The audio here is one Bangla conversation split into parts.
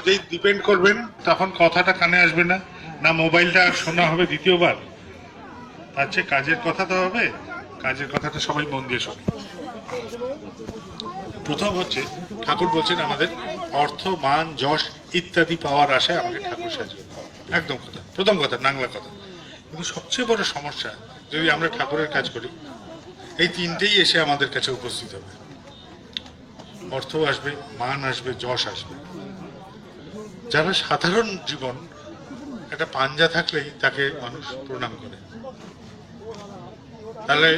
যেই ডিপেন্ড করবেন তখন কথাটা কানে আসবে না, না মোবাইলটা শোনা হবে দ্বিতীয়বার। তার চেয়ে কাজের কথা তো হবে, কাজের কথাটা সবাই মন দিয়ে শোনে। প্রথম হচ্ছে ঠাকুর বলছেন আমাদের অর্থ মান যশ ইত্যাদি পাওয়ার আশায় আমাকে ঠাকুর সাজিয়ে, একদম কথা, প্রথম কথা, নাংলা কথা। কিন্তু সবচেয়ে বড় সমস্যা, যদি আমরা ঠাকুরের কাজ করি, এই তিনটেই এসে আমাদের কাছে উপস্থিত হবে। অর্থ আসবে, মান আসবে, যশ আসবে। যারা সাধারণ জীবন, একটা পাঞ্জা থাকলেই তাকে মানুষ প্রণাম করে, তাহলে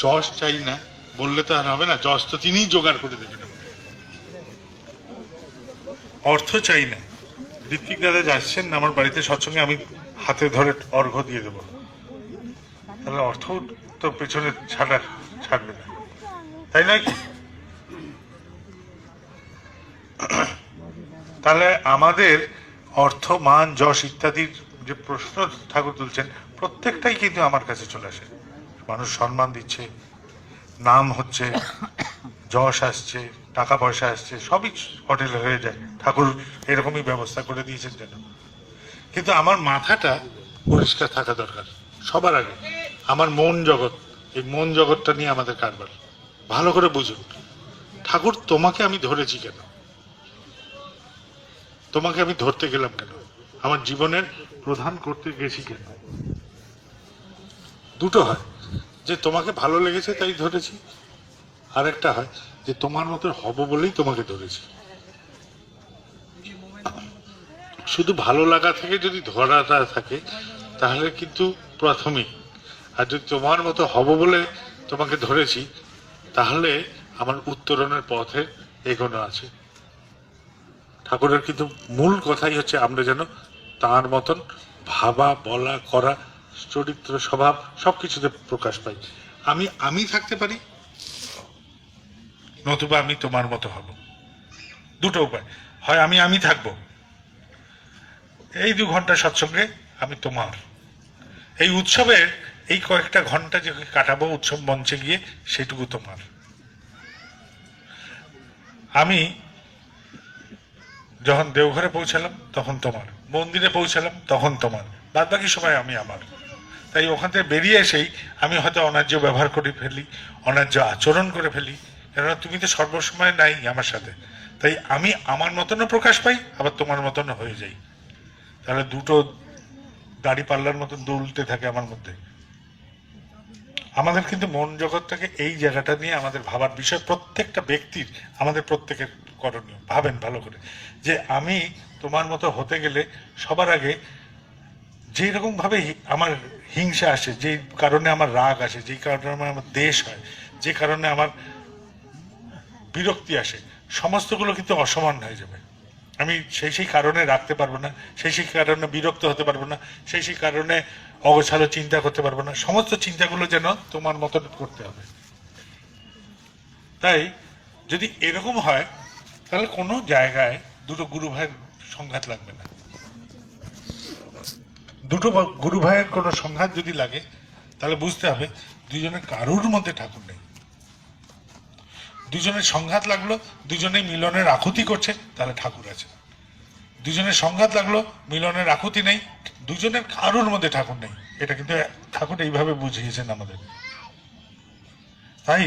যশ চাই না বললে তো আর হবে না, যশ তো তিনিই জোগাড় করে দেবেন। অর্থ চাই না, ঋত্বিক দাদা যাচ্ছেন আমার বাড়িতে সৎসঙ্গে, আমি হাতে ধরে অর্ঘ্য দিয়ে দেবো, তাহলে অর্থ তো পেছনে ছাড়বে না, তাই নয় কি? তাহলে আমাদের অর্থ মান যশ ইত্যাদির যে প্রশ্ন ঠাকুর তুলছেন, প্রত্যেকটাই কিন্তু আমার কাছে চলে আসে। মানুষ সম্মান দিচ্ছে, নাম হচ্ছে, যশ আসছে, টাকা পয়সা আসছে, সবই হোটেলে হয়ে যায়। ঠাকুর এরকমই ব্যবস্থা করে দিয়েছেন যেন। কিন্তু আমার মাথাটা পরিষ্কার থাকা দরকার সবার আগে। আমার মন জগৎ, এই মন জগৎটা নিয়ে আমাদের কারবার ভালো করে বুঝুন। ঠাকুর তোমাকে আমি ধরেছি কেন, তোমাকে আমি ধরতে গেলাম কেন, আমার জীবনের প্রধান করতে গেছি কেন? দুটো হয়, যে তোমাকে ভালো লেগেছে তাই ধরেছি, আর একটা হয় যে তোমার মতো হব বলেই তোমাকে ধরেছি। শুধু ভালো লাগা থেকে যদি ধরাটা থাকে তাহলে কিন্তু প্রাথমিক, আর যদি তোমার মতো হব বলে তোমাকে ধরেছি তাহলে আমার উত্তরণের পথে এগোনো আছে। ঠাকুরের কিন্তু মূল কথাই হচ্ছে আমরা যেন তার মতন ভাবা, বলা, করা, চরিত্র, স্বভাব সবকিছুতে প্রকাশ পাই। আমি থাকতে পারি, নতুবা আমি তোমার মতো হব। দুটো উপায়, হয় আমি থাকবো, এই 2 ঘন্টা সৎসঙ্গে আমি তোমার, এই উৎসবে এই কয়েকটা ঘন্টা যে কাটাবো উৎসব মঞ্চে গিয়ে, সেটুকু তোমার। আমি যখন দেওঘরে পৌঁছালাম তখন তোমার, মন্দিরে পৌঁছালাম তখন তোমার, বাদ বাকি সময় আমি আমার। তাই ওখান থেকে বেরিয়ে এসেই আমি হয়তো অন্যায্য ব্যবহার করে ফেলি, অন্যায্য আচরণ করে ফেলি, কেননা তুমি তো সর্বসময় নাই আমার সাথে। তাই আমি আমার মতনও প্রকাশ পাই, আবার তোমার মতনও হয়ে যাই। তাহলে দুটো দাড়ি পাল্লার মতন দুলতে থাকে আমার মধ্যে। আমাদের কিন্তু মন জগৎটাকে এই জায়গাটা নিয়ে আমাদের ভাবার বিষয়, প্রত্যেকটা ব্যক্তির, আমাদের প্রত্যেকের করণীয়। ভাবেন ভালো করে যে আমি তোমার মতো হতে গেলে সবার আগে যে রকম ভাবে আমার হিংসা আসে, যে কারণে আমার রাগ আসে, যে কারণে আমার দেশ হয়, যে কারণে আমার বিরক্তি আসে, সমস্তগুলো কিন্তু অসমান হয়ে যাবে। আমি সেই কারণে রাখতে পারবো না, সেই কারণে বিরক্ত হতে পারবো না, সেই কারণে অগোছালো চিন্তা করতে পারবো না। সমস্ত চিন্তাগুলো যেন তোমার মতন করতে হবে। তাই যদি এরকম হয় তাহলে কোনো জায়গায় দুটো গুরু ভাইয়ের সংঘাত লাগবে না। দুটো গুরু ভাইয়ের কোনো সংঘাত যদি লাগে তাহলে বুঝতে হবে দুজনের কারুর মধ্যে ঠাকুর নেই। দুজনের সংঘাত লাগলো, দুজনেই মিলনের আকুতি করছে, তাহলে ঠাকুর আছে। দুজনের সংঘাত লাগলো, মিলনের আকুতি নেই, দুজনের কারুর মধ্যে ঠাকুর নেই। এটা কিন্তু ঠাকুর এইভাবে বুঝিয়েছেন আমাদের। তাই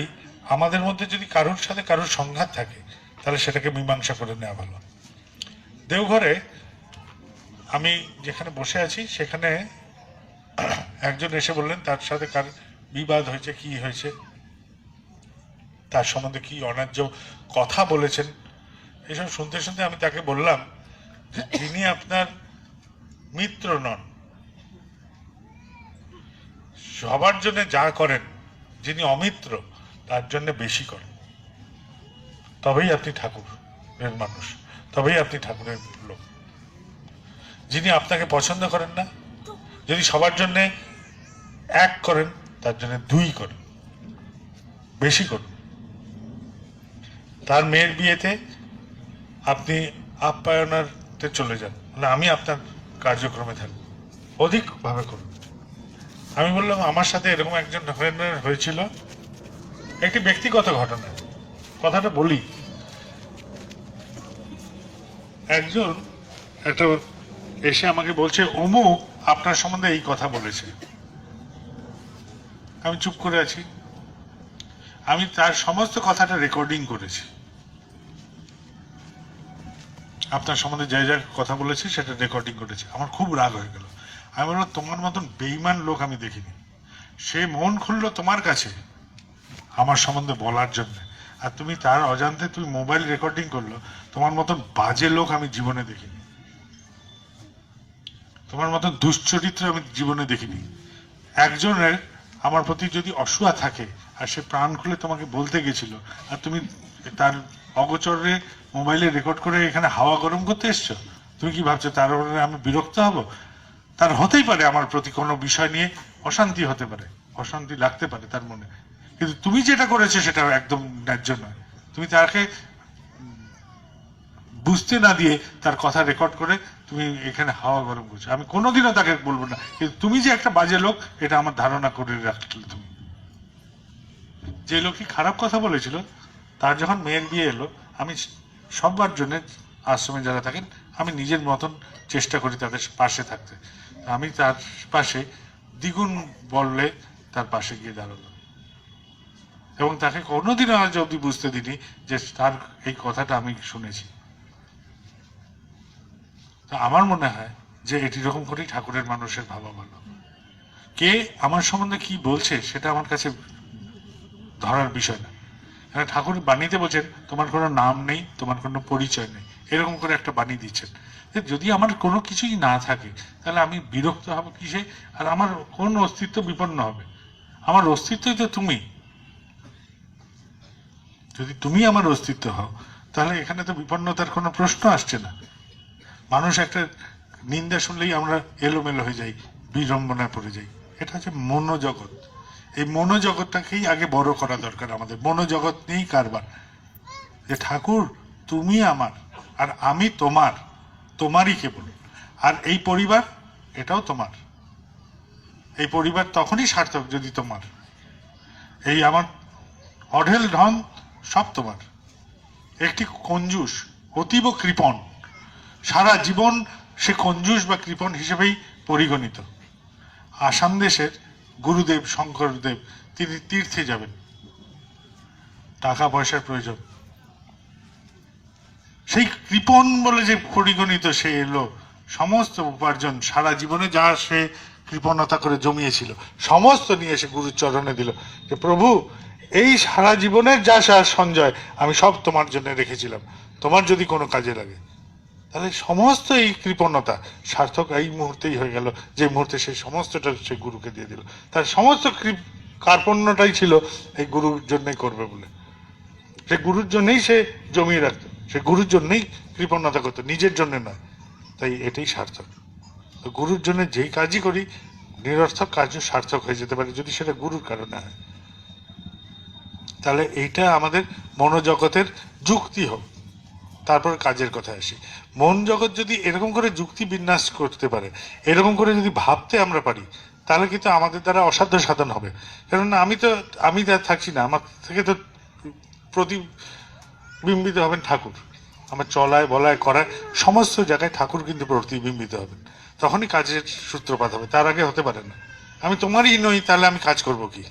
আমাদের মধ্যে যদি কারোর সাথে কারোর সংঘাত থাকে তাহলে সেটাকে মীমাংসা করে নেওয়া ভালো। দেওঘরে আমি যেখানে বসে আছি সেখানে একজন এসে বললেন তার সাথে কার বিবাদ হয়েছে, কি হয়েছে, তার সম্বন্ধে কি অন্যায্য কথা বলেছেন, এসব শুনতে শুনতে আমি তাকে বললাম যে যিনি আপনার মিত্র নন, সবার জন্য যা করেন, যিনি অমিত্র তার জন্য বেশি করেন, তবেই আপনি ঠাকুরের মানুষ, তবেই আপনি ঠাকুরের লোক। যিনি আপনাকে পছন্দ করেন না, যদি সবার জন্য 1 করেন, তার জন্য 2 করেন, বেশি করুন। তার মেয়ের বিয়েতে আপনি আপ্যায়নাতে চলে যান, মানে আমি আপনার কার্যক্রমে থাকবো, অধিকভাবে করুন। আমি বললাম আমার সাথে এরকম একজন হয়েছিল, একটি ব্যক্তিগত ঘটনা, কথাটা বলি। একজন একটা এসে আমাকে বলছে অমুক আপনার সম্বন্ধে এই কথা বলেছে। আমি চুপ করে আছি। আমি তার সমস্ত কথাটা রেকর্ডিং করেছি, আপনার সম্বন্ধে যা যা কথা বলেছি সেটা রেকর্ডিং করেছি। আমার খুব রাগ হয়ে গেল। আমি বললাম তোমার মতন বেইমান লোক আমি দেখিনি। সে মন খুললো তোমার কাছে আমার সম্বন্ধে বলার জন্য, আর তুমি তার অজান্তে তুমি মোবাইল রেকর্ডিং করলো। তোমার মতন বাজে লোক আমি জীবনে দেখিনি, তোমার মতন দুশ্চরিত্র আমি জীবনে দেখিনি। একজনের আমার প্রতি যদি অসূয়া থাকে আর সে প্রাণ খুলে তোমাকে বলতে গেছিল, আর তুমি তার অগোচরে মোবাইলে রেকর্ড করে এখানে হাওয়া গরম করতে এসছো, তুমি কি ভাবছো তার উপরে আমি বিরক্ত হব? তার হতেই পারে আমার প্রতি কোনো বিষয় নিয়ে অশান্তি হতে পারে, অশান্তি লাগতে পারে তার মনে, কিন্তু তুমি যেটা করেছো সেটা একদম ন্যায্য নয়। তুমি তাকে বুঝতে না দিয়ে তার কথা রেকর্ড করে তুমি এখানে হাওয়া গরম করছো। আমি কোনোদিনও তাকে বলবো না, কিন্তু তুমি যে একটা বাজে লোক এটা আমার ধারণা করে রাখলে। তুমি যে লোকই খারাপ কথা বলেছিল তার যখন মেয়ের বিয়ে এলো, আমি সবার জন্য আশ্রমে যারা থাকেন আমি নিজের মতন চেষ্টা করি তাদের পাশে থাকতে। আমি তার পাশে দ্বিগুণ বললে তার পাশে গিয়ে দাঁড়ালো, এবং তাকে কোনোদিনও আজ অব্দি বুঝতে দিনি যে তার এই কথাটা আমি শুনেছি। তো আমার মনে হয় যে এটি রকম করেই ঠাকুরের মানুষের ভাবা ভালো। কে আমার সম্বন্ধে কি বলছে সেটা আমার কাছে ধরার বিষয় না। ঠাকুর বাণীতে বলছেন তোমার কোনো নাম নেই, তোমার কোনো পরিচয় নেই, এরকম করে একটা বাণী দিচ্ছেন। যদি আমার কোনো কিছুই না থাকে তাহলে আমি বিরক্ত হব কিসে, আর আমার কোন অস্তিত্ব বিপন্ন হবে? আমার অস্তিত্বই তো তুমি। যদি তুমি আমার অস্তিত্ব হও তাহলে এখানে তো বিপন্নতার কোনো প্রশ্ন আসছে না। মানুষ একটা নিন্দা শুনলেই আমরা এলোমেলো হয়ে যাই, বিড়ম্বনায় পড়ে যাই। এটা হচ্ছে মনোজগৎ। এই মনোজগৎটাকেই আগে বড় করা দরকার আমাদের। মনোজগৎ নিয়েই কারবার, যে ঠাকুর তুমি আমার আর আমি তোমার, তোমারই কেবল। আর এই পরিবার এটাও তোমার। এই পরিবার তখনই সার্থক যদি তোমার। এই আমার অঢেল ধন সব তোমার। একটি কঞ্জুস অতীব কৃপণ, সারা জীবন সে কঞ্জুস বা কৃপণ হিসেবেই পরিগণিত। আসাম দেশের গুরুদেব শঙ্করদেব তিনি তীর্থে যাবেন, টাকা পয়সার প্রয়োজন, সেই কৃপণ বলে যে পরিগণিত সে এলো, সমস্ত উপার্জন সারা জীবনে যা সে কৃপণতা করে জমিয়েছিল সমস্ত নিয়ে এসে গুরুর চরণে দিল, যে প্রভু এই সারা জীবনের যা সঞ্চয় আমি সব তোমার জন্য রেখেছিলাম, তোমার যদি কোনো কাজে লাগে। তাহলে সমস্ত এই কৃপণতা সার্থক এই মুহূর্তেই হয়ে গেল, যে মুহূর্তে সে সমস্তটা সে গুরুকে দিয়ে দিল। তার সমস্ত কার্পণ্যটাই ছিল এই গুরুর জন্যই করবে বলে। সে গুরুর জন্যই সে জমিয়ে রাখতো, সে গুরুর জন্যই কৃপণতা করতো, নিজের জন্য নয়। তাই এটাই সার্থক। তো গুরুর জন্য যেই কাজই করি নিরর্থক কাজও সার্থক হয়ে যেতে পারে যদি সেটা গুরুর কারণে হয়। তাহলে এইটা আমাদের মনোজগতের যুক্তি হোক। তারপর কাজের কথা আসি। মন জগৎ যদি এরকম করে যুক্তি বিন্যাস করতে পারে, এরকম করে যদি ভাবতে আমরা পারি, তাহলে কিন্তু আমাদের দ্বারা অসাধ্য সাধন হবে। কারণ আমি থাকছি না, আমার থেকে তো প্রতিবিম্বিত হবেন ঠাকুর। আমার চলায় বলায় করায় সমস্ত জায়গায় ঠাকুর কিন্তু প্রতিবিম্বিত হবেন, তখনই কাজের সূত্রপাত হবে, তার আগে হতে পারে না। আমি তোমারই নই, তাহলে আমি কাজ করব কি?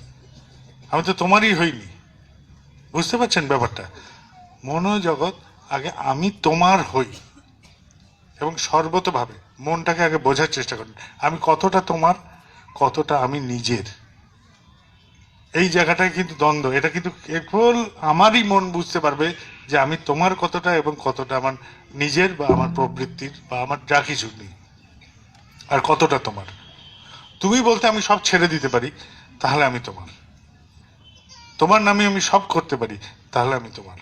আমি তো তোমারই হইনি। বুঝতে পারছেন ব্যাপারটা? মনোজগৎ আগে আমি তোমার হই, এবং সর্বতভাবে মনটাকে আগে বোঝার চেষ্টা করেন আমি কতটা তোমার, কতটা আমি নিজের। এই জায়গাটায় কিন্তু দ্বন্দ্ব, এটা কিন্তু কেবল আমারই মন বুঝতে পারবে যে আমি তোমার কতটা এবং কতটা আমার নিজের বা আমার প্রবৃত্তির বা আমার যা কিছু নেই, আর কতটা তোমার। তুমি বলতে আমি সব ছেড়ে দিতে পারি, তাহলে আমি তোমার। তোমার নামে আমি সব করতে পারি, তাহলে আমি তোমার।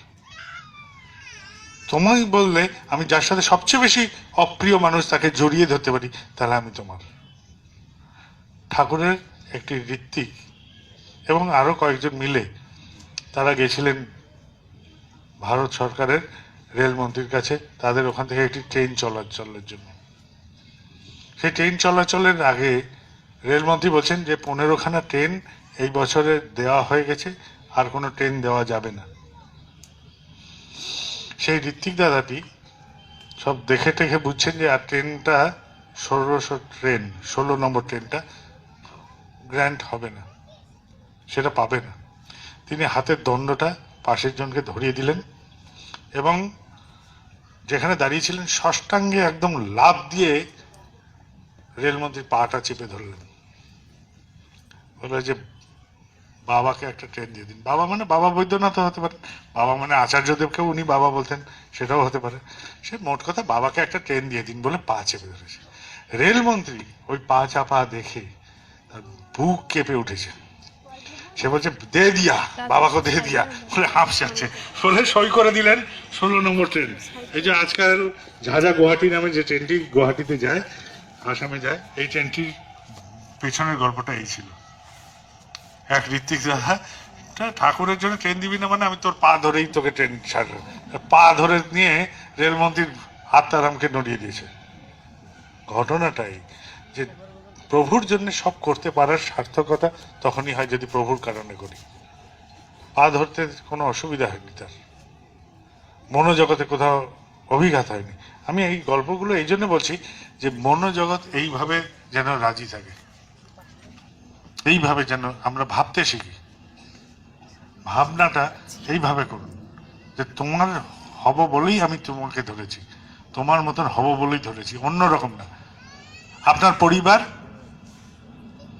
তোমায় বললে আমি যার সাথে সবচেয়ে বেশি অপ্রিয় মানুষ তাকে জড়িয়ে ধরতে পারি, তাহলে আমি তোমার। ঠাকুরের একটি ঋত্বিক এবং আরো কয়েকজন মিলে তারা গেছিলেন ভারত সরকারের রেলমন্ত্রীর কাছে, তাদের ওখান থেকে একটি ট্রেন চলাচলের জন্য। সেই ট্রেন চলাচলের আগে রেলমন্ত্রী বলছেন যে 15খানা ট্রেন এই বছরে দেওয়া হয়ে গেছে, আর কোনো ট্রেন দেওয়া যাবে না। সেই ঋত্বিক দাদাটি সব দেখে টেখে বুঝছেন যে আর ট্রেনটা 16 নম্বর ট্রেনটা গ্র্যান্ড হবে না, সেটা পাবে না। তিনি হাতের দণ্ডটা পাশের জনকে ধরিয়ে দিলেন এবং যেখানে দাঁড়িয়েছিলেন ষষ্ঠাঙ্গে একদম লাফ দিয়ে রেলমন্ত্রীর পাটা চেপে ধরলেন, বললো যে বাবাকে একটা ট্রেন দিয়ে দিন। বাবা মানে বাবা বৈদ্যনাথ হতে পারে, বাবা মানে আচার্যদেবকেও উনি বাবা বলতেন, সেটাও হতে পারে। সে মোট কথা বাবাকে একটা ট্রেন দিয়ে দিন বলে পা চেপে ধরেছে। রেলমন্ত্রী ওই পা চাপা দেখে তার বুক কেঁপে উঠেছে। সে বলছে দে দিয়া, বাবাকে দে দিয়া বলে হাঁপসাচ্ছে, বলে সই করে দিলেন 16 নম্বর ট্রেন। এই যে আজকাল ঝাঝা গুয়াহাটি নামে যে ট্রেনটি গুয়াহাটিতে যায়, আসামে যায়, এই ট্রেনটির পেছনের গল্পটা এই ছিল। এক ঋত্বিক দাদা ঠাকুরের জন্য ট্রেন দিবি না মানে আমি তোর পা ধরেই তোকে ট্রেন ছাড়বো, পা ধরে নিয়ে রেলমন্ত্রীর আত্মারামকে নড়িয়ে দিয়েছে। ঘটনাটাই যে প্রভুর জন্য সব করতে পারার সার্থকতা তখনই হয় যদি প্রভুর কারণে করি। পা ধরতে কোনো অসুবিধা হয়নি, তার মনোজগতে কোথাও অভিঘাত হয়নি। আমি এই গল্পগুলো এই জন্য বলছি যে মনোজগৎ এইভাবে যেন রাজি থাকে, এইভাবে যেন আমরা ভাবতে শিখি। ভাবনাটা এইভাবে করুন যে তোমার হব বলেই আমি তোমাকে ধরেছি, তোমার মতন হব বলেই ধরেছি, অন্য রকম না। আপনার পরিবার,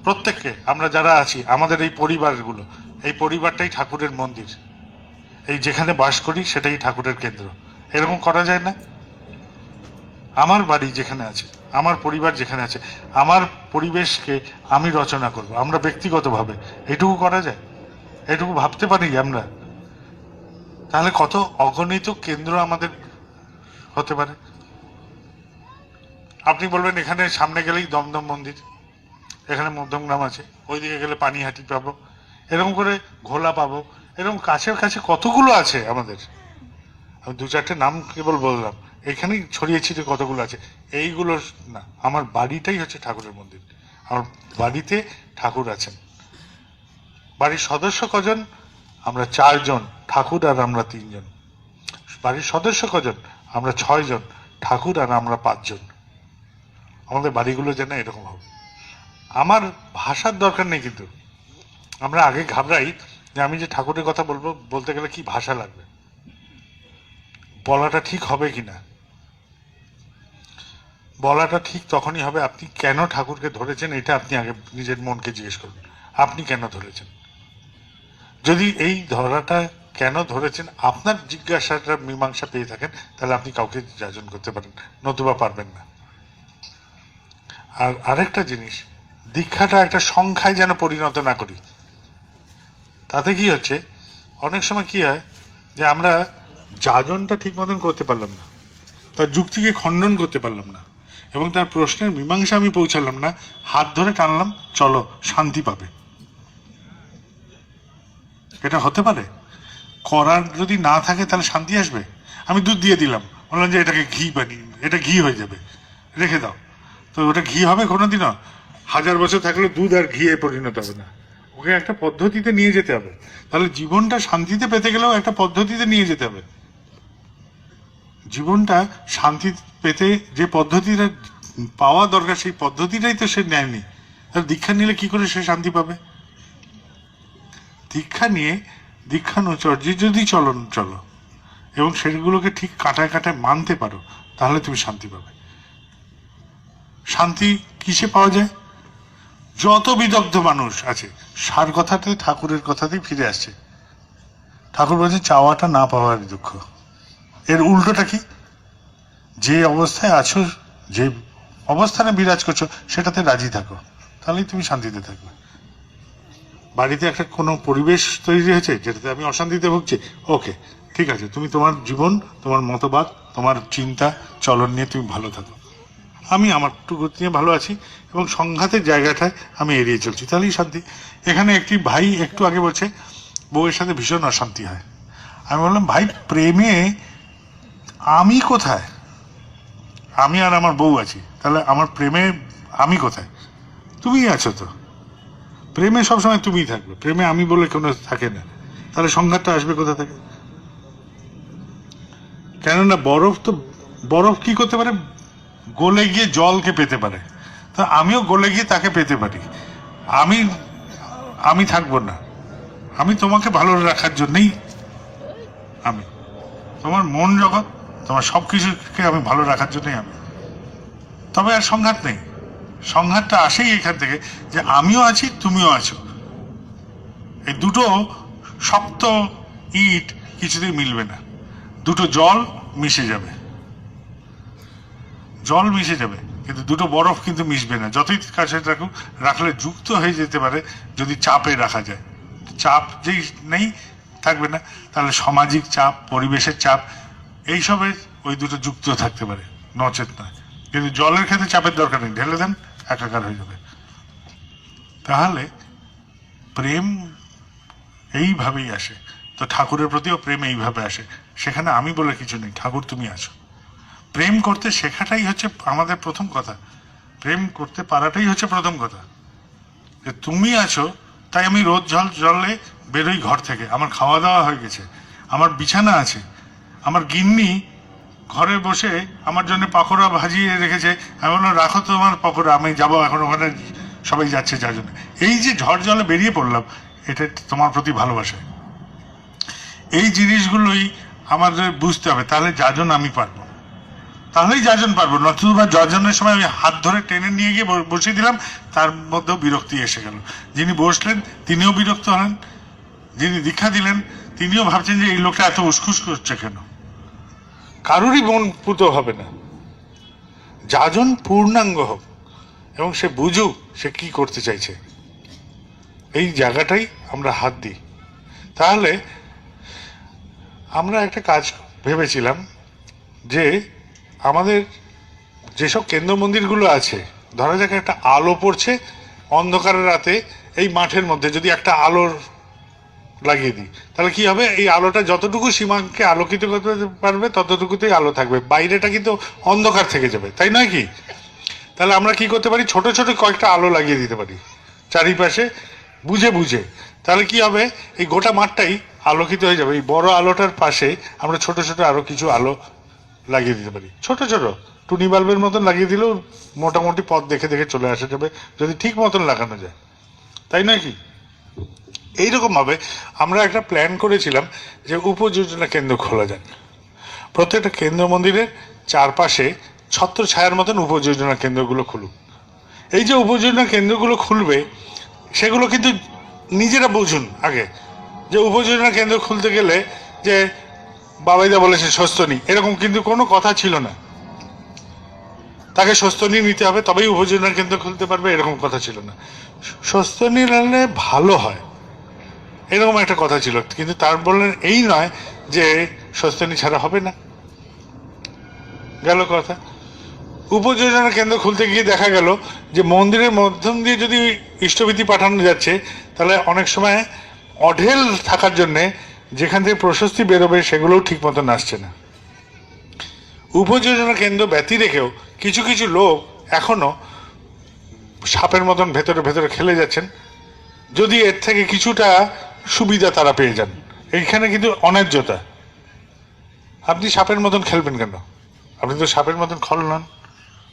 প্রত্যেককে আমরা যারা আছি, আমাদের এই পরিবারগুলো, এই পরিবারটাই ঠাকুরের মন্দির, এই যেখানে বাস করি সেটাই ঠাকুরের কেন্দ্র। এরকম করা যায় না? আমার বাড়ি যেখানে আছে, আমার পরিবার যেখানে আছে, আমার পরিবেশকে আমি রচনা করব, আমরা ব্যক্তিগতভাবে এটুকু করা যায়? এটুকু ভাবতে পারি আমরা? তাহলে কত অগণিত কেন্দ্র আমাদের হতে পারে। আপনি বলবেন এখানে সামনে গেলেই দমদম মন্দির, এখানে মধ্যমগ্রাম আছে, ওইদিকে গেলে পানিহাটি পাবো, এরকম করে ঘোলা পাবো, এরকম কাছের কাছে কতগুলো আছে আমাদের। আমি 2-4টে নাম কেবল বললাম, এখানেই ছড়িয়ে ছিটিয়ে কতগুলো আছে। এইগুলো না, আমার বাড়িটাই হচ্ছে ঠাকুরের মন্দির। আমার বাড়িতে ঠাকুর আছেন। বাড়ির সদস্য কজন? আমরা 4 জন, ঠাকুর আর আমরা 3 জন। বাড়ির সদস্য কজন? আমরা 6 জন, ঠাকুর আর আমরা 5 জন। আমাদের বাড়িগুলো যেন এরকম হবে। আমার ভাষার দরকার নেই, কিন্তু আমরা আগে ঘাবড়াই যে আমি যে ঠাকুরের কথা বলবো, বলতে গেলে কি ভাষা লাগবে, বলাটা ঠিক হবে কিনা। বলাটা ঠিক তখনই হবে আপনি কেন ঠাকুরকে ধরেছেন, এটা আপনি আগে নিজের মনকে জিজ্ঞেস করুন, আপনি কেন ধরেছেন। যদি এই ধরাটা কেন ধরেছেন আপনার জিজ্ঞাসাটা মীমাংসা পেয়ে থাকেন, তাহলে আপনি কাউকে যাজন করতে পারেন, নতুবা পারবেন না। আর আরেকটা জিনিস, দীক্ষাটা একটা সংখ্যায় যেন পরিণত না করি। তাতে কি হচ্ছে, অনেক সময় কি হয় যে আমরা যাজনটা ঠিক মতন করতে পারলাম না, তার যুক্তিকে খণ্ডন করতে পারলাম না, এবং তার প্রশ্নের মীমাংসা আমি পৌঁছালাম না, হাত ধরে টানলাম, চলো শান্তি পাবে। এটা হতে পারে? করার যদি না থাকে তাহলে শান্তি আসবে? আমি দুধ দিয়ে দিলাম, বললাম যে এটাকে ঘি বানিয়ে, এটা ঘি হয়ে যাবে, রেখে দাও, তো ওটা ঘি হবে কোনোদিনও? 1000 বছর থাকলে দুধ আর ঘিয়ে পরিণত হবে না। ওকে একটা পদ্ধতিতে নিয়ে যেতে হবে। তাহলে জীবনটা শান্তিতে পেতে গেলেও একটা পদ্ধতিতে নিয়ে যেতে হবে। জীবনটা শান্তি পেতে যে পদ্ধতিটা পাওয়া দরকার, সেই পদ্ধতিটাই তো সে নেয়নি। তাহলে দীক্ষা নিলে কি করে সে শান্তি পাবে? দীক্ষা নিয়ে দীক্ষানুচর্যে যদি চলো এবং সেগুলোকে ঠিক কাটায় কাটায় মানতে পারো, তাহলে তুমি শান্তি পাবে। শান্তি কিসে পাওয়া যায়? যত বিদগ্ধ মানুষ আছে সার কথাতে, ঠাকুরের কথাতেই ফিরে আসছে। ঠাকুর বলছে চাওয়াটা না পাওয়ার দুঃখ। এর উল্টোটা কি? যে অবস্থায় আছো, যে অবস্থানে বিরাজ করছো, সেটাতে রাজি থাকো, তাহলেই তুমি শান্তিতে থাকবে। বাড়িতে একটা কোনো পরিবেশ তৈরি হয়েছে যেটাতে আমি অশান্তিতে ভুগছি, ওকে ঠিক আছে, তুমি তোমার জীবন, তোমার মতবাদ, তোমার চিন্তা চলন নিয়ে তুমি ভালো থাকো, আমি আমারটুকু নিয়ে ভালো আছি এবং সংঘাতের জায়গাটায় আমি এড়িয়ে চলছি, তাহলেই শান্তি। এখানে একটি ভাই একটু আগে বলছে বউয়ের সাথে ভীষণ অশান্তি হয়। আমি বললাম ভাই, প্রেমে আমি কোথায়? আমি আর আমার বউ আছি, তাহলে আমার প্রেমে আমি কোথায়? তুমিই আছো তো। প্রেমে সবসময় তুমিই থাকবে, প্রেমে আমি বলে কোনো থাকে না। তাহলে সংঘাতটা আসবে কোথা থেকে? কেননা বরফ তো বরফ কি করতে পারে? গলে গিয়ে জলকে পেতে পারে। তা আমিও গলে গিয়ে তাকে পেতে পারি। আমি আমি থাকবো না, আমি তোমাকে ভালো রাখার জন্যই, আমি তোমার মন জগৎ, তোমার সব কিছুকে আমি ভালো রাখার জন্যই আমি। তবে আর সংঘাত নেই, সংঘাতটা আসেই এখান থেকে যে আমিও আছি, তুমিও আছো। এই দুটো শক্ত ইট কিছুতেই মিলবে না, দুটো জল মিশে যাবে, জল মিশে যাবে, কিন্তু দুটো বরফ কিন্তু মিশবে না। যতই কাছে রাখলে যুক্ত হয়ে যেতে পারে যদি চাপে রাখা যায়। চাপ যেই নেই থাকবে না, তাহলে সামাজিক চাপ, পরিবেশের চাপ, এইসবে ওই দুটো যুক্ত থাকতে পারে, নচেত নয়। কিন্তু জলের ক্ষেত্রে চাপের দরকার নেই, ঢেলে দেন একাকার হয়ে যাবে। তাহলে প্রেম এইভাবেই আসে। তো ঠাকুরের প্রতিও প্রেম এইভাবে আসে। সেখানে আমি বলে কিছু নেই, ঠাকুর তুমি আছো। প্রেম করতে শেখাটাই হচ্ছে আমাদের প্রথম কথা, প্রেম করতে পারাটাই হচ্ছে প্রথম কথা। যে তুমি আছো তাই আমি রোজ জলে বেরোই ঘর থেকে, আমার খাওয়া দাওয়া হয়ে গেছে, আমার বিছানা আছে, আমার গিন্নি ঘরে বসে আমার জন্য পাকোড়া ভাজিয়ে রেখেছে, আমি বললাম রাখো তোমার পাকোড়া, আমি যাবো এখন, ওখানে সবাই যাচ্ছে যার জন্য। এই যে ঝড় জলে বেরিয়ে পড়লাম, এটা তোমার প্রতি ভালোবাসা। এই জিনিসগুলোই আমাদের বুঝতে হবে, তাহলে যাজন আমি পারবো, তাহলেই যাজন পারবো। নতুবা যাজনের সময় আমি হাত ধরে টেনে নিয়ে গিয়ে বসিয়ে দিলাম, তার মধ্যেও বিরক্তি এসে গেল। যিনি বসলেন তিনিও বিরক্ত হলেন, যিনি দীক্ষা দিলেন তিনিও ভাবছেন যে এই লোকটা এত উসখুস করছে কেন। কারোরই মন পুত হবে না। যাজন পূর্ণাঙ্গ হোক এবং সে বুঝুক সে কি করতে চাইছে, এই জায়গাটাই আমরা হাত দিই। তাহলে আমরা একটা কাজ ভেবেছিলাম যে আমাদের যেসব কেন্দ্র মন্দিরগুলো আছে, ধরা যাক একটা আলো পড়ছে অন্ধকারের রাতে, এই মাঠের মধ্যে যদি একটা আলোর লাগিয়ে দিই, তাহলে কি হবে? এই আলোটা যতটুকু সীমাকে আলোকিত করতে পারবে ততটুকুতেই আলো থাকবে, বাইরেটা কিন্তু অন্ধকার থেকে যাবে, তাই নয় কি? তাহলে আমরা কি করতে পারি? ছোট ছোট কয়েকটা আলো লাগিয়ে দিতে পারি চারিপাশে, বুঝে বুঝে। তাহলে কি হবে? এই গোটা মাঠটাই আলোকিত হয়ে যাবে। এই বড় আলোটার পাশে আমরা ছোট ছোট আরো কিছু আলো লাগিয়ে দিতে পারি, ছোট ছোট টুনি বাল্বের মতন লাগিয়ে দিলেও মোটামুটি পথ দেখে দেখে চলে আসা যাবে, যদি ঠিক মতন লাগানো যায়, তাই নয় কি? এইরকম ভাবে আমরা একটা প্ল্যান করেছিলাম যে উপযোজনা কেন্দ্র খোলা যাক। প্রত্যেকটা কেন্দ্র মন্দিরের চারপাশে ছত্র ছায়ার মতন উপযোজনা কেন্দ্রগুলো খুলুক। এই যে উপযোজনা কেন্দ্রগুলো খুলবে, সেগুলো কিন্তু নিজেরা বুঝুন আগে, যে উপযোজনা কেন্দ্র খুলতে গেলে যে বাবাইদা বলেছে স্বস্তিনী, এরকম কিন্তু কোনো কথা ছিল না। তাকে স্বস্তিনী নিতে হবে তবেই উপযোজনা কেন্দ্র খুলতে পারবে, এরকম কথা ছিল না। স্বস্তিনী নিলে ভালো হয়, এরকম একটা কথা ছিল। কিন্তু তার বললেন এই নয় যে স্বস্তিনী ছাড়া হবে না, গেল কথা। উপযোজনা কেন্দ্র খুলতে গিয়ে দেখা গেল যে মন্দিরের মাধ্যম দিয়ে যদি ইষ্টভীতি পাঠানো যাচ্ছে, তাহলে অনেক সময় অঢেল থাকার জন্যে যেখান থেকে প্রশস্তি বেরোবে সেগুলোও ঠিক মতন আসছে না। উপযোজনা কেন্দ্র ব্যতী রেখেও কিছু কিছু লোক এখনো সাপের মতন ভেতরে ভেতরে খেলে যাচ্ছেন, যদি এর থেকে কিছুটা সুবিধা তারা পেয়ে যান। এইখানে কিন্তু অন্যায্যতা। আপনি সাপের মতন খেলবেন কেন? আপনি তো সাপের মতন খল নন।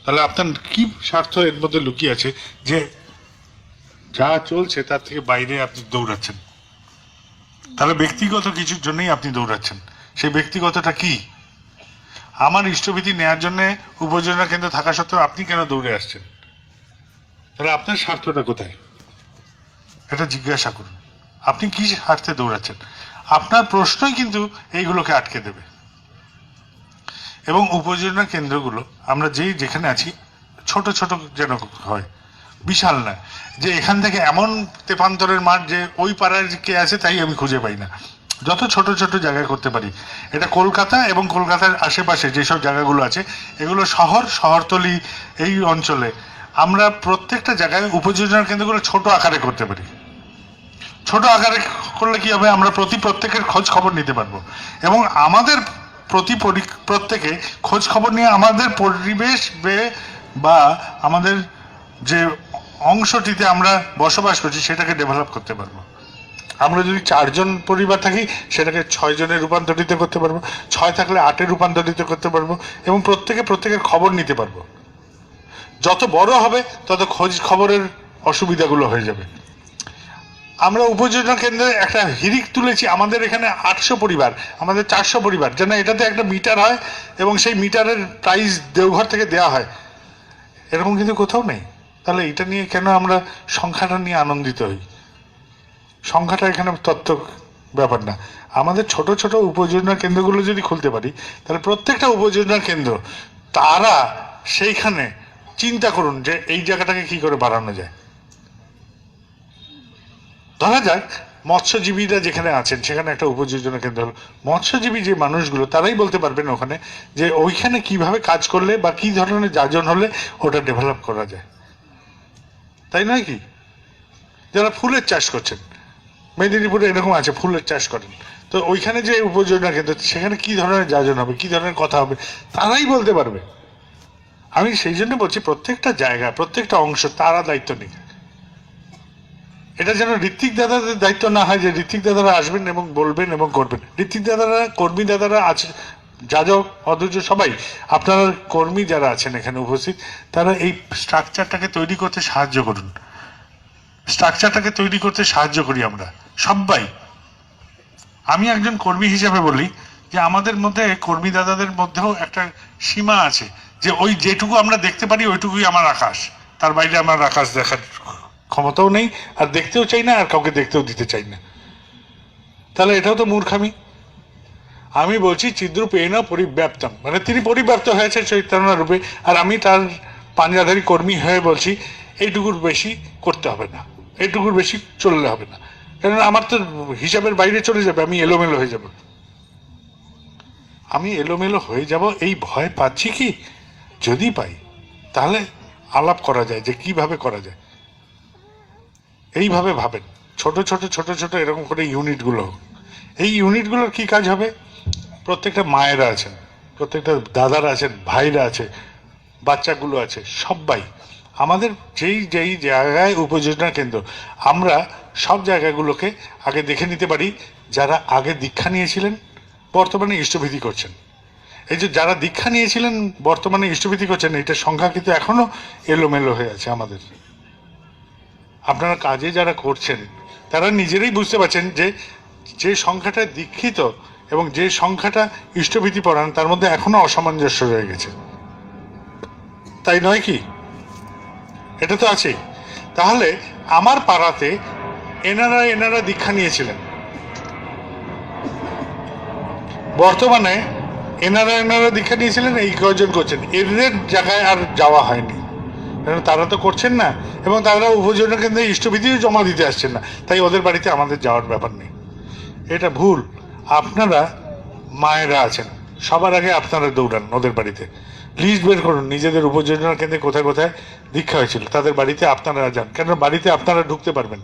তাহলে আপনার কি স্বার্থ এর মধ্যে লুকিয়ে আছে যে যা চলছে তার থেকে বাইরে আপনি দৌড়াচ্ছেন? তাহলে ব্যক্তিগত কিছুর জন্যই আপনি দৌড়াচ্ছেন। সেই ব্যক্তিগতটা কি? আমার ইষ্টভীতি নেওয়ার জন্য উপযোজনা কেন্দ্র থাকা সত্ত্বেও আপনি কেন দৌড়ে আসছেন? তাহলে আপনার স্বার্থটা কোথায়? এটা জিজ্ঞাসা করুন, আপনি কি স্বার্থে দৌড়াচ্ছেন? আপনার প্রশ্নই কিন্তু এইগুলোকে আটকে দেবে। এবং উপযোজনা কেন্দ্রগুলো আমরা যেখানে আছি ছোট ছোট যেন হয়, বিশাল না যে এখান থেকে এমন তেপান্তরের মাঠ যে ওই পাড়ায় কে আছে তাই আমি খুঁজে পাই না। যত ছোট ছোট জায়গায় করতে পারি। এটা কলকাতা এবং কলকাতার আশেপাশে যেসব জায়গাগুলো আছে, এগুলো শহরতলি এই অঞ্চলে আমরা প্রত্যেকটা জায়গায় উপযোজনা কেন্দ্রগুলো ছোট আকারে করতে পারি। ছোট আকারে করলে কি হবে? আমরা প্রত্যেকের খোঁজ খবর নিতে পারবো এবং আমাদের প্রত্যেকে খোঁজ খবর নিয়ে আমাদের পরিবেশ বা আমাদের যে অংশটিতে আমরা বসবাস করছি সেটাকে ডেভেলপ করতে পারবো। আমরা যদি 4 জন পরিবার থাকি সেটাকে 6 জনে রূপান্তরিত করতে পারবো, 6 থাকলে 8-এ রূপান্তরিত করতে পারবো, এবং প্রত্যেকের খবর নিতে পারবো। যত বড় হবে তত খোঁজ খবরের অসুবিধাগুলো হয়ে যাবে। আমরা উপযোজনা কেন্দ্রে একটা হিড়িক তুলেছি, আমাদের এখানে 800 পরিবার, আমাদের 400 পরিবার, যেন এটাতে একটা মিটার হয় এবং সেই মিটারের প্রাইস দেওঘর থেকে দেওয়া হয়, এরকম কিন্তু কোথাও নেই। তাহলে এটা নিয়ে কেন আমরা সংখ্যাটা নিয়ে আনন্দিত হই? সংখ্যাটা এখানে তত্ত্ব ব্যাপার না। আমাদের ছোট ছোট উপযোজনা কেন্দ্রগুলো যদি খুলতে পারি, তাহলে প্রত্যেকটা উপযোজনা কেন্দ্র তারা সেইখানে চিন্তা করুন যে এই জায়গাটাকে কি করে বাড়ানো যায়। ধরা যাক মৎস্যজীবীরা যেখানে আছেন সেখানে একটা উপযোজনা কেন্দ্র হলো, মৎস্যজীবী যে মানুষগুলো তারাই বলতে পারবেন ওখানে যে ওইখানে কিভাবে কাজ করলে বা কি ধরনের যাজন হলে ওটা ডেভেলপ করা যায়, তাই নয় কি? যারা ফুলের চাষ করছেন, মেদিনীপুরে এরকম আছে ফুলের চাষ করেন, তো ওইখানে যে উপযোজনা কেন্দ্র সেখানে কি ধরনের যাজন হবে, কি ধরনের কথা হবে, তারাই বলতে পারবে। আমি সেই জন্য বলছি প্রত্যেকটা জায়গা, প্রত্যেকটা অংশ তারা দায়িত্ব নিক। এটা যেন ঋত্বিক দাদাদের দায়িত্ব না হয় যে ঋত্বিক দাদারা আসবেন এবং বলবেন এবং করবেন। ঋত্বিক দাদারা, কর্মী দাদারা আছে, যাজক অধৈর্য সবাই, আপনারা কর্মী যারা আছেন এখানে উপস্থিত, তারা এই স্ট্রাকচারটাকে তৈরি করতে সাহায্য করুন। স্ট্রাকচারটাকে তৈরি করতে সাহায্য করি আমরা সবাই। আমি একজন কর্মী হিসেবে বলি যে আমাদের মধ্যে, কর্মী দাদাদের মধ্যেও একটা সীমা আছে, যে ওই যেটুকু আমরা দেখতে পারি ওইটুকুই আমার আকাশ, তার বাইরে আমার আকাশ দেখার ক্ষমতাও নেই, আর দেখতেও চাই না, আর কাউকে দেখতেও দিতে চাই না। তাহলে এটাও তো মূর্খামি। আমি বলছি চিদ্রূপেণ পরিব্যাপ্তম, মানে তিনি পরিব্যাপ্ত হয়েছে চৈতন্য রূপে, আর আমি তার পাঞ্জাধারী কর্মী হয়ে বলছি এইটুকুর বেশি করতে হবে না, এইটুকুর বেশি চললে হবে না, কারণ আমার তো হিসাবের বাইরে চলে যাবে, আমি এলোমেলো হয়ে যাব। আমি এলোমেলো হয়ে যাব এই ভয় পাচ্ছি কি? যদি পাই তাহলে আলাপ করা যায় যে কিভাবে করা যায়। এইভাবে ভাবেন, ছোট ছোট ছোট ছোট এরকম করে ইউনিটগুলো। এই ইউনিটগুলোর কি কাজ হবে? প্রত্যেকটা মায়েরা আছেন, প্রত্যেকটা দাদারা আছেন, ভাইরা আছে, বাচ্চাগুলো আছে, সবাই আমাদের যেই যেই জায়গায় উপযোজনা কেন্দ্র, আমরা সব জায়গাগুলোকে আগে দেখে নিতে পারি। যারা আগে দীক্ষা নিয়েছিলেন বর্তমানে ইষ্টবিধি করছেন, এই যে যারা দীক্ষা নিয়েছিলেন বর্তমানে ইষ্টবিধি করছেন, এটার সংখ্যা কিন্তু এখনো এলোমেলো হয়ে আছে আমাদের। আপনারা কাজে যারা করছেন তারা নিজেরাই বুঝতে পারছেন যে যে সংখ্যাটা দীক্ষিত এবং যে সংখ্যাটা ইষ্টবিধি পড়ান তার মধ্যে এখনো অসামঞ্জস্য রয়ে গেছে, তাই নয় কি? এটা তো আছে। তাহলে আমার পাড়াতে এনারা দীক্ষা নিয়েছিলেন, বর্তমানে এনারা দীক্ষা নিয়েছিলেন, এই কয়জন করছেন, এদের জায়গায় আর যাওয়া হয়নি, কারণ তারা তো করছেন না এবং তারা উপযোজনা কেন্দ্রে ইষ্টবিধিও জমা দিতে আসছেন না, তাই ওদের বাড়িতে আমাদের যাওয়ার ব্যাপার নেই। এটা ভুল। আপনারা মায়েরা আছেন, সবার আগে আপনারা দৌড়ান ওদের বাড়িতে, লিস্ট বের করুন নিজেদের উপযোজনা কেন্দ্রে কোথায় কোথায় দীক্ষা হয়েছিল, তাদের বাড়িতে আপনারা যান, কেন বাড়িতে আপনারা ঢুকতে পারবেন,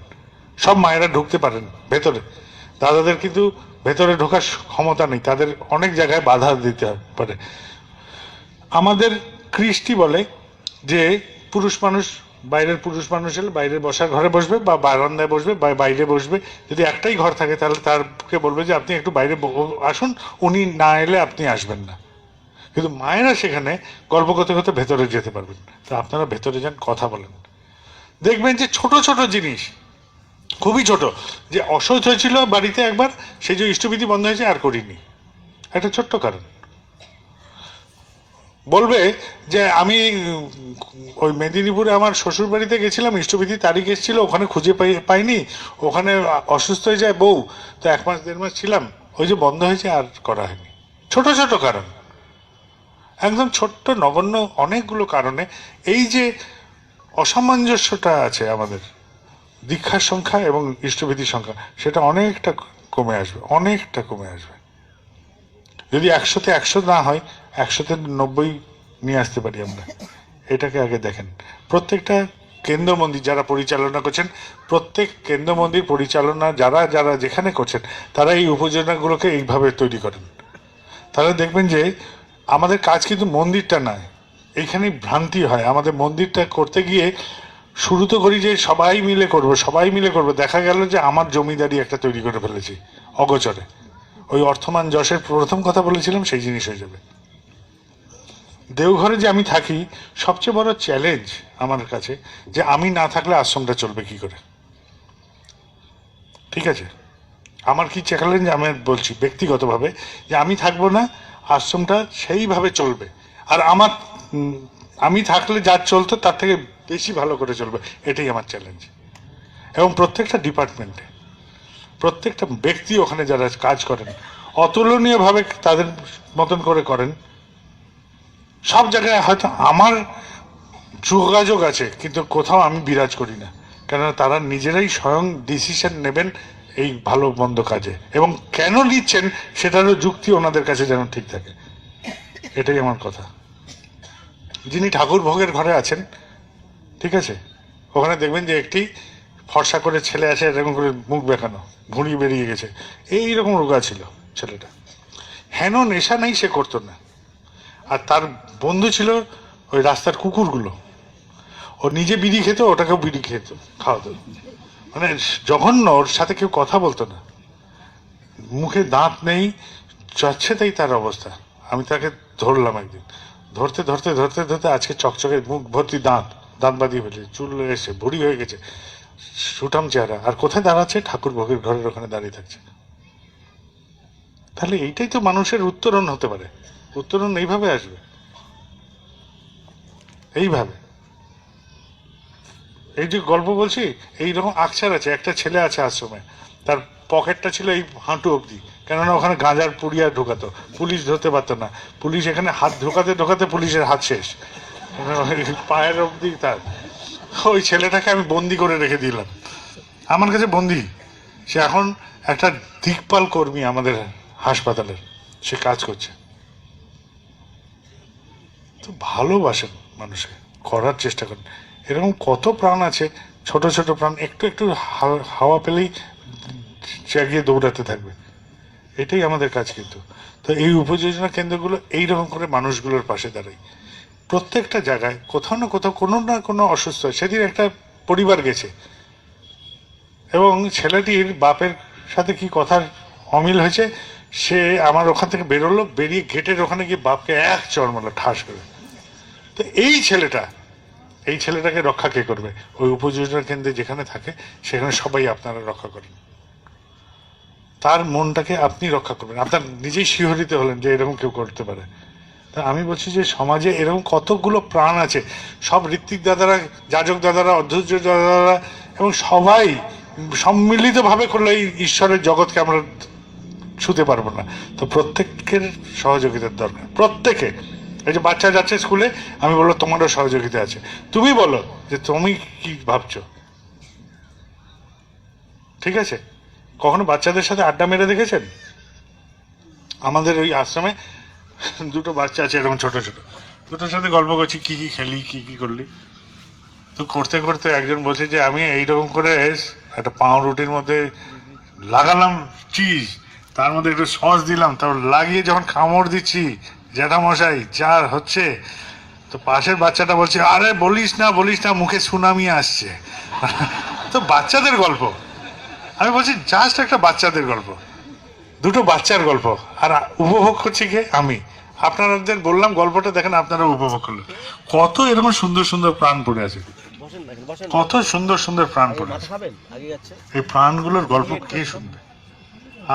সব মায়েরা ঢুকতে পারেন ভেতরে, দাদাদের কিন্তু ভেতরে ঢোকার ক্ষমতা নেই, তাদের অনেক জায়গায় বাধা দিতে পারে। আমাদের কৃষ্টি বলে যে পুরুষ মানুষ, বাইরের পুরুষ মানুষ এলে বাইরের বসার ঘরে বসবে বা বারান্দায় বসবে বা বাইরে বসবে, যদি একটাই ঘর থাকে তাহলে তারকে বলবে যে আপনি একটু বাইরে আসুন, উনি না এলে আপনি আসবেন না। কিন্তু মায়েরা সেখানে গল্প করতে করতে ভেতরে যেতে পারবেন, তো আপনারা ভেতরে যান, কথা বলেন, দেখবেন যে ছোট ছোট জিনিস, খুবই ছোট, যে অসহ্য হয়েছিল বাড়িতে একবার, সেই যে ইষ্টবিধি বন্ধ হয়েছে আর করিনি, একটা ছোট্ট কারণ। বলবে যে আমি ওই মেদিনীপুরে আমার শ্বশুর বাড়িতে গেছিলাম, ইষ্টবিধি তারিখ এসেছিল, ওখানে খুঁজে পাইনি, ওখানে অসুস্থ হয়ে যায় বউ, তো 1 মাস 1.5 মাস ছিলাম, ওই যে বন্ধ হয়েছে আর করা হয়নি। ছোট ছোট কারণ, একদম ছোট্ট নগণ্য অনেকগুলো কারণে এই যে অসামঞ্জস্যটা আছে আমাদের দীক্ষার সংখ্যা এবং ইষ্টবিধির সংখ্যা, সেটা অনেকটা কমে আসবে, অনেকটা কমে আসবে। যদি 100-তে 100 না হয়, 100-তে 90 নিয়ে আসতে পারি আমরা। এটাকে আগে দেখেন। প্রত্যেকটা কেন্দ্র মন্দির যারা পরিচালনা করছেন, প্রত্যেক কেন্দ্র মন্দির পরিচালনা যারা যারা যেখানে করছেন, তারা এই উপযোজনাগুলোকে এইভাবে তৈরি করেন। তাহলে দেখবেন যে আমাদের কাজ কিন্তু মন্দিরটা নয়, এইখানেই ভ্রান্তি হয়। আমাদের মন্দিরটা করতে গিয়ে শুরু তো করি যে সবাই মিলে করবো, দেখা গেল যে আমার জমিদারি একটা তৈরি করে ফেলেছি অগোচরে। ওই অর্থমান যশের প্রথম কথা বলেছিলাম সেই জিনিস হয়ে যাবে। দেওঘরে যে আমি থাকি, সবচেয়ে বড় চ্যালেঞ্জ আমার কাছে যে আমি না থাকলে আশ্রমটা চলবে কি করে। ঠিক আছে, আমার কি চ্যালেঞ্জ আমি বলছি ব্যক্তিগতভাবে, যে আমি থাকবো না, আশ্রমটা সেইভাবে চলবে, আর আমি থাকলে যা চলতো তার থেকে বেশি ভালো করে চলবে, এটাই আমার চ্যালেঞ্জ। এবং প্রত্যেকটা ডিপার্টমেন্টে প্রত্যেকটা ব্যক্তি ওখানে যারা কাজ করেন অতুলনীয়ভাবে তাদের মতন করে করেন। সব জায়গায় হয়তো আমার যোগাযোগ আছে, কিন্তু কোথাও আমি বিরাজ করি না, কেননা তারা নিজেরাই স্বয়ং ডিসিশন নেবেন এই ভালো মন্দ কাজে, এবং কেন নিচ্ছেন সেটারও যুক্তি ওনাদের কাছে যেন ঠিক থাকে। এটাই আমার কথা। যিনি ঠাকুর ভোগের ঘরে আছেন, ঠিক আছে, ওখানে দেখবেন যে একটি ফর্সা করে ছেলে আছে, এরকম করে মুখ বেঁকানো, ভুঁড়ি বেরিয়ে গেছে, এইরকম রোগা ছিল ছেলেটা। হেন নেশা নেই, সে করতো না। আর তার বন্ধু ছিল ওই রাস্তার কুকুরগুলো, ও নিজে বিড়ি খেত, ওটাকেও বিড়ি খাওয়াতো, মানে জঘন্য। ওর সাথে কেউ কথা বলতো না, মুখে দাঁত নেই, যাচ্ছে তাই তার অবস্থা। আমি তাকে ধরলাম একদিন, ধরতে ধরতে ধরতে ধরতে আজকে চকচকে মুখ ভর্তি দাঁত বাঁধিয়ে ফেলেছে, চুল এসে ভুড়ি হয়ে গেছে, সুঠাম চেহারা। আর কোথায় দাঁড়াচ্ছে? ঠাকুর ভোগের ঘরের ওখানে দাঁড়িয়ে থাকছে। তাহলে এইটাই তো মানুষের উত্তরণ হতে পারে। উত্তরণ এইভাবে আসবে, এইভাবে। এই যে গল্প বলছি, এইরকম আকছার আছে। একটা ছেলে আছে আশ্রমে, তার পকেটটা ছিল এই হাঁটু অবধি, কেননা ওখানে গাঁজার পুড়িয়া ঢোকাতো, পুলিশ ধরতে পারতো না। পুলিশ এখানে হাত ঢোকাতে ঢোকাতে পুলিশের হাত শেষ, পায়ের অবধি তার। ওই ছেলেটাকে আমি বন্দি করে রেখে দিলাম আমার কাছে, বন্দি। সে এখন একটা দিকপাল কর্মী আমাদের হাসপাতালের, সে কাজ করছে। তো ভালোবাসেন মানুষকে, করার চেষ্টা করেন। এরকম কত প্রাণ আছে, ছোট ছোট প্রাণ, একটু একটু হাওয়া পেলেই জাগিয়ে দৌড়াতে থাকবে। এটাই আমাদের কাজ। কিন্তু তো এই উপযোজনা কেন্দ্রগুলো এইরকম করে মানুষগুলোর পাশে দাঁড়ায়। প্রত্যেকটা জায়গায় কোথাও না কোথাও কোনো না কোনো অসুস্থ। সেদিন একটা পরিবার গেছে, এবং ছেলেটির বাপের সাথে কি কথার অমিল হয়েছে, সে আমার ওখান থেকে বেরোলো, বেরিয়ে গেটের ওখানে গিয়ে বাপকে এক চড় মারলো ঠাস করে। তো এই ছেলেটাকে রক্ষা কে করবে? ওই উপযোজনা কেন্দ্রে যেখানে থাকে সেখানে সবাই আপনারা রক্ষা করেন। তার মনটাকে আপনি রক্ষা করবেন। আপনার নিজেই শিহরিত হলেন যে এরকম কেউ করতে পারে। তা আমি বলছি যে সমাজে এরকম কতগুলো প্রাণ আছে, সব ঋত্বিক দাদারা, যাজক দাদারা, অধ্যক্ষ দাদারা, এবং সবাই সম্মিলিতভাবে করলে এই ঈশ্বরের জগৎকে আমরা ছুঁতে পারবো না। তো প্রত্যেকের সহযোগিতার দরকার, প্রত্যেকে। এই যে বাচ্চা যাচ্ছে স্কুলে, আমি বললো তোমারও সহযোগিতা আছে, তুমি বলো যে তুমি কি ভাবছো। ঠিক আছে? কখনো বাচ্চাদের সাথে আড্ডা মেরে দেখেছেন? আমাদের ওই আশ্রমে দুটো বাচ্চা আছে এরকম ছোট ছোট, দুটোর সাথে গল্প করছি, কি কি খেলি, কি কি করলি। তো করতে করতে একজন বলছে যে আমি এইরকম করে একটা পাউরুটির মধ্যে লাগালাম চিজ, তার মধ্যে একটু সস দিলাম, তারপর লাগিয়ে যখন কামড় দিচ্ছি, জ্যাঠামশাই যা হচ্ছে। তো পাশের বাচ্চাটা বলছে আরে বলিস না মুখে সুনামি আসছে। তো বাচ্চাদের গল্প, আমি বলছি জাস্ট একটা বাচ্চাদের গল্প, দুটো বাচ্চার গল্প, আর উপভোগ করছি কে? আমি। আপনাদের বললাম গল্পটা, দেখেন আপনারা উপভোগ করলেন। কত এরকম সুন্দর সুন্দর প্রাণ পড়ে আছে, কত সুন্দর সুন্দর প্রাণ পড়ে আছে। এই প্রাণগুলোর গল্প কে শুনবে?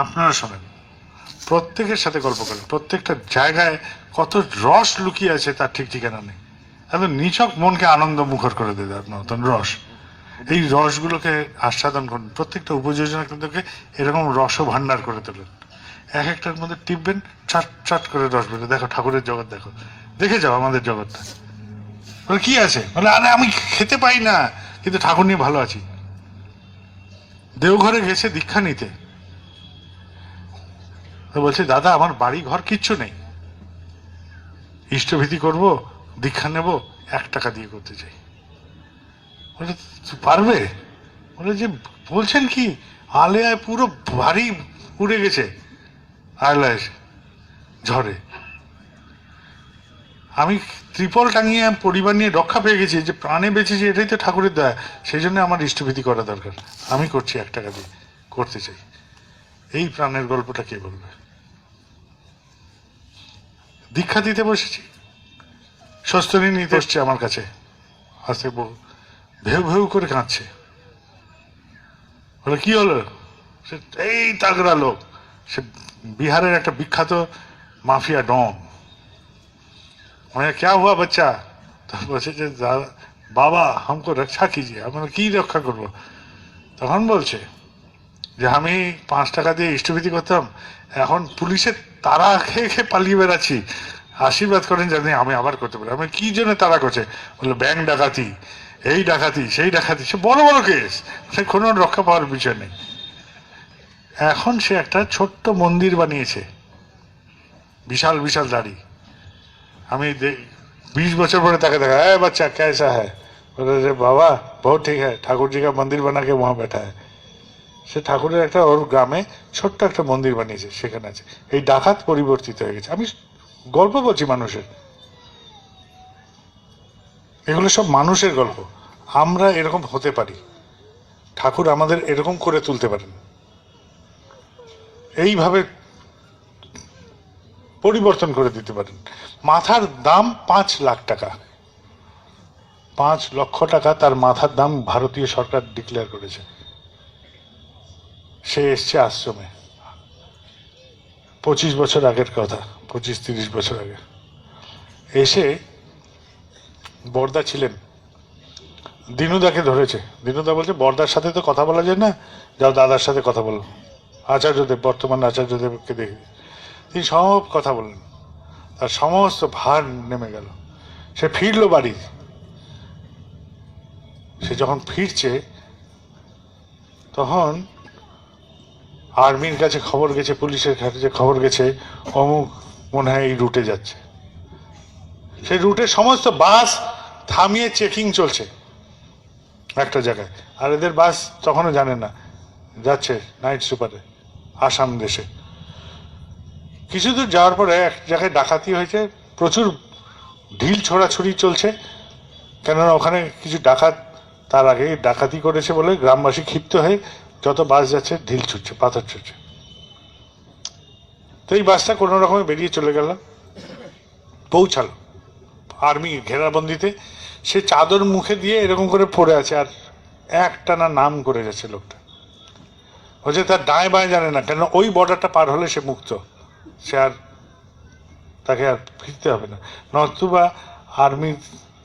আপনারা শোনেন, প্রত্যেকের সাথে গল্প করেন। প্রত্যেকটা জায়গায় কত রস লুকিয়ে আছে তার ঠিক ঠিকানা নেই। একদম নিছক মনকে আনন্দ মুখর করে দেয় আপনার নতুন রস। এই রসগুলোকে আস্বাদন করুন। প্রত্যেকটা উপযোজনা কেন্দ্রকে এরকম রস ভান্ডার করে তোলেন। এক একটার মধ্যে টিপবেন, চট চট করে রস বেরো। দেখো ঠাকুরের জগৎ, দেখে যাও আমাদের জগৎটা। বলে কি আছে? বলে আরে আমি খেতে পাই না, কিন্তু ঠাকুর নিয়ে ভালো আছি। দেওঘরে গেছে দীক্ষা নিতে, বলছে দাদা আমার বাড়ি ঘর কিচ্ছু নেই, ইষ্টভীতি করবো, দীক্ষা নেব, 1 টাকা দিয়ে করতে চাই। বলে পারবে? বলে যে বলছেন কি, আলেয়ায় পুরো বাড়ি উড়ে গেছে আয়লা এসে ঝড়ে। আমি ত্রিপল টাঙিয়ে পরিবার নিয়ে রক্ষা পেয়ে গেছি, যে প্রাণে বেঁচেছি, এটাই তো ঠাকুরের দয়া। সেই জন্য আমার ইষ্টভীতি করা দরকার। আমি করছি 1 টাকা দিয়ে, করতে চাই। এই প্রাণের গল্পটা কে বলবে? দীক্ষা দিতে বসেছি, স্বস্তিনী নিতে এসছে আমার কাছে, আসতে ভেউ ভেউ করে কাঁদছে। বলে কি হলো? সে এই তাগড়া লোক, সে বিহারের একটা বিখ্যাত মাফিয়া ডন। মানে ক্যা হুয়া বাচ্চা? তো বলছে যে বাবা হামকো রক্ষা কিজিয়ে। আমি কি রক্ষা করবো? তখন বলছে যে আমি 5 টাকা দিয়ে ইষ্টভীতি করতাম, এখন পুলিশের তারা খেয়ে খেয়ে পালিয়ে বেড়াচ্ছি, আশীর্বাদ করেন জানি আমি আবার করতে পারি। আমি কি জন্য তারা করছে? বললো ব্যাংক ডাকাতি, এই ডাকাতি, সেই ডাকাতি, সে বড় বড় কেস, সে কোনো রক্ষা পাওয়ার বিষয় নেই। এখন সে একটা ছোট্ট মন্দির বানিয়েছে, বিশাল বিশাল দাড়ি। আমি 20 বছর পরে তাকে দেখা, হ্যাঁ বাচ্চা कैसा है? बोले रे बाबा बहुत ठीक है, ठाकुर जी का मंदिर बना के वहां बैठा है। সে ঠাকুরের একটা ওর গ্রামে ছোট্ট একটা মন্দির বানিয়েছে, সেখানে আছে। এই ডাকাত পরিবর্তিত হয়ে গেছে। আমি গল্প বলছি মানুষের, এগুলো সব মানুষের গল্প। আমরা এরকম হতে পারি, ঠাকুর আমাদের এরকম করে তুলতে পারেন, এইভাবে পরিবর্তন করে দিতে পারেন। মাথার দাম 5 লাখ টাকা, 5 লক্ষ টাকা তার মাথার দাম ভারতীয় সরকার ডিক্লেয়ার করেছে। সে এসছে আশ্রমে, 25 বছর আগের কথা, 25-30 বছর আগে এসে বর্দা ছিলেন, দিনুদাকে ধরেছে। দিনুদা বলছে বর্দার সাথে তো কথা বলা যায় না, যাও দাদার সাথে কথা বলো। আচার্যদেব, বর্তমান আচার্যদেবকে দেখে তিনি সব কথা বললেন, তার সমস্ত ভার নেমে গেল। সে ফিরলো বাড়ি। সে যখন ফিরছে তখন আর্মির কাছে খবর গেছে, পুলিশের কাছে খবর গেছে, অমুক মনে হয় এই রুটে যাচ্ছে। সেই রুটে সমস্ত বাস থামিয়ে চেকিং চলছে একটা জায়গায়। আর এদের বাস তখনও জানে না যাচ্ছে নাইট সুপারে আসাম দেশে। কিছু দূর যাওয়ার পরে এক জায়গায় ডাকাতি হয়েছে, প্রচুর ঢিল ছোড়াছুড়ি চলছে, কেননা ওখানে কিছু ডাকাত তার আগে ডাকাতি করেছে বলে গ্রামবাসী ক্ষিপ্ত হয়ে যত বাস যাচ্ছে ঢিল ছুটছে, পাথর ছুটছে। তো এই বাসটা কোনো রকমে বেরিয়ে চলে গেল, পৌঁছালো আর্মি ঘেরাবন্দিতে। সে চাদর মুখে দিয়ে এরকম করে পড়ে আছে, আর একটানা নাম করে যাচ্ছে লোকটা। হচ্ছে তার ডায় বায় জানে না, কেন ওই বর্ডারটা পার হলে সে মুক্ত, সে আর তাকে আর ফিরতে হবে না, নতুবা আর্মির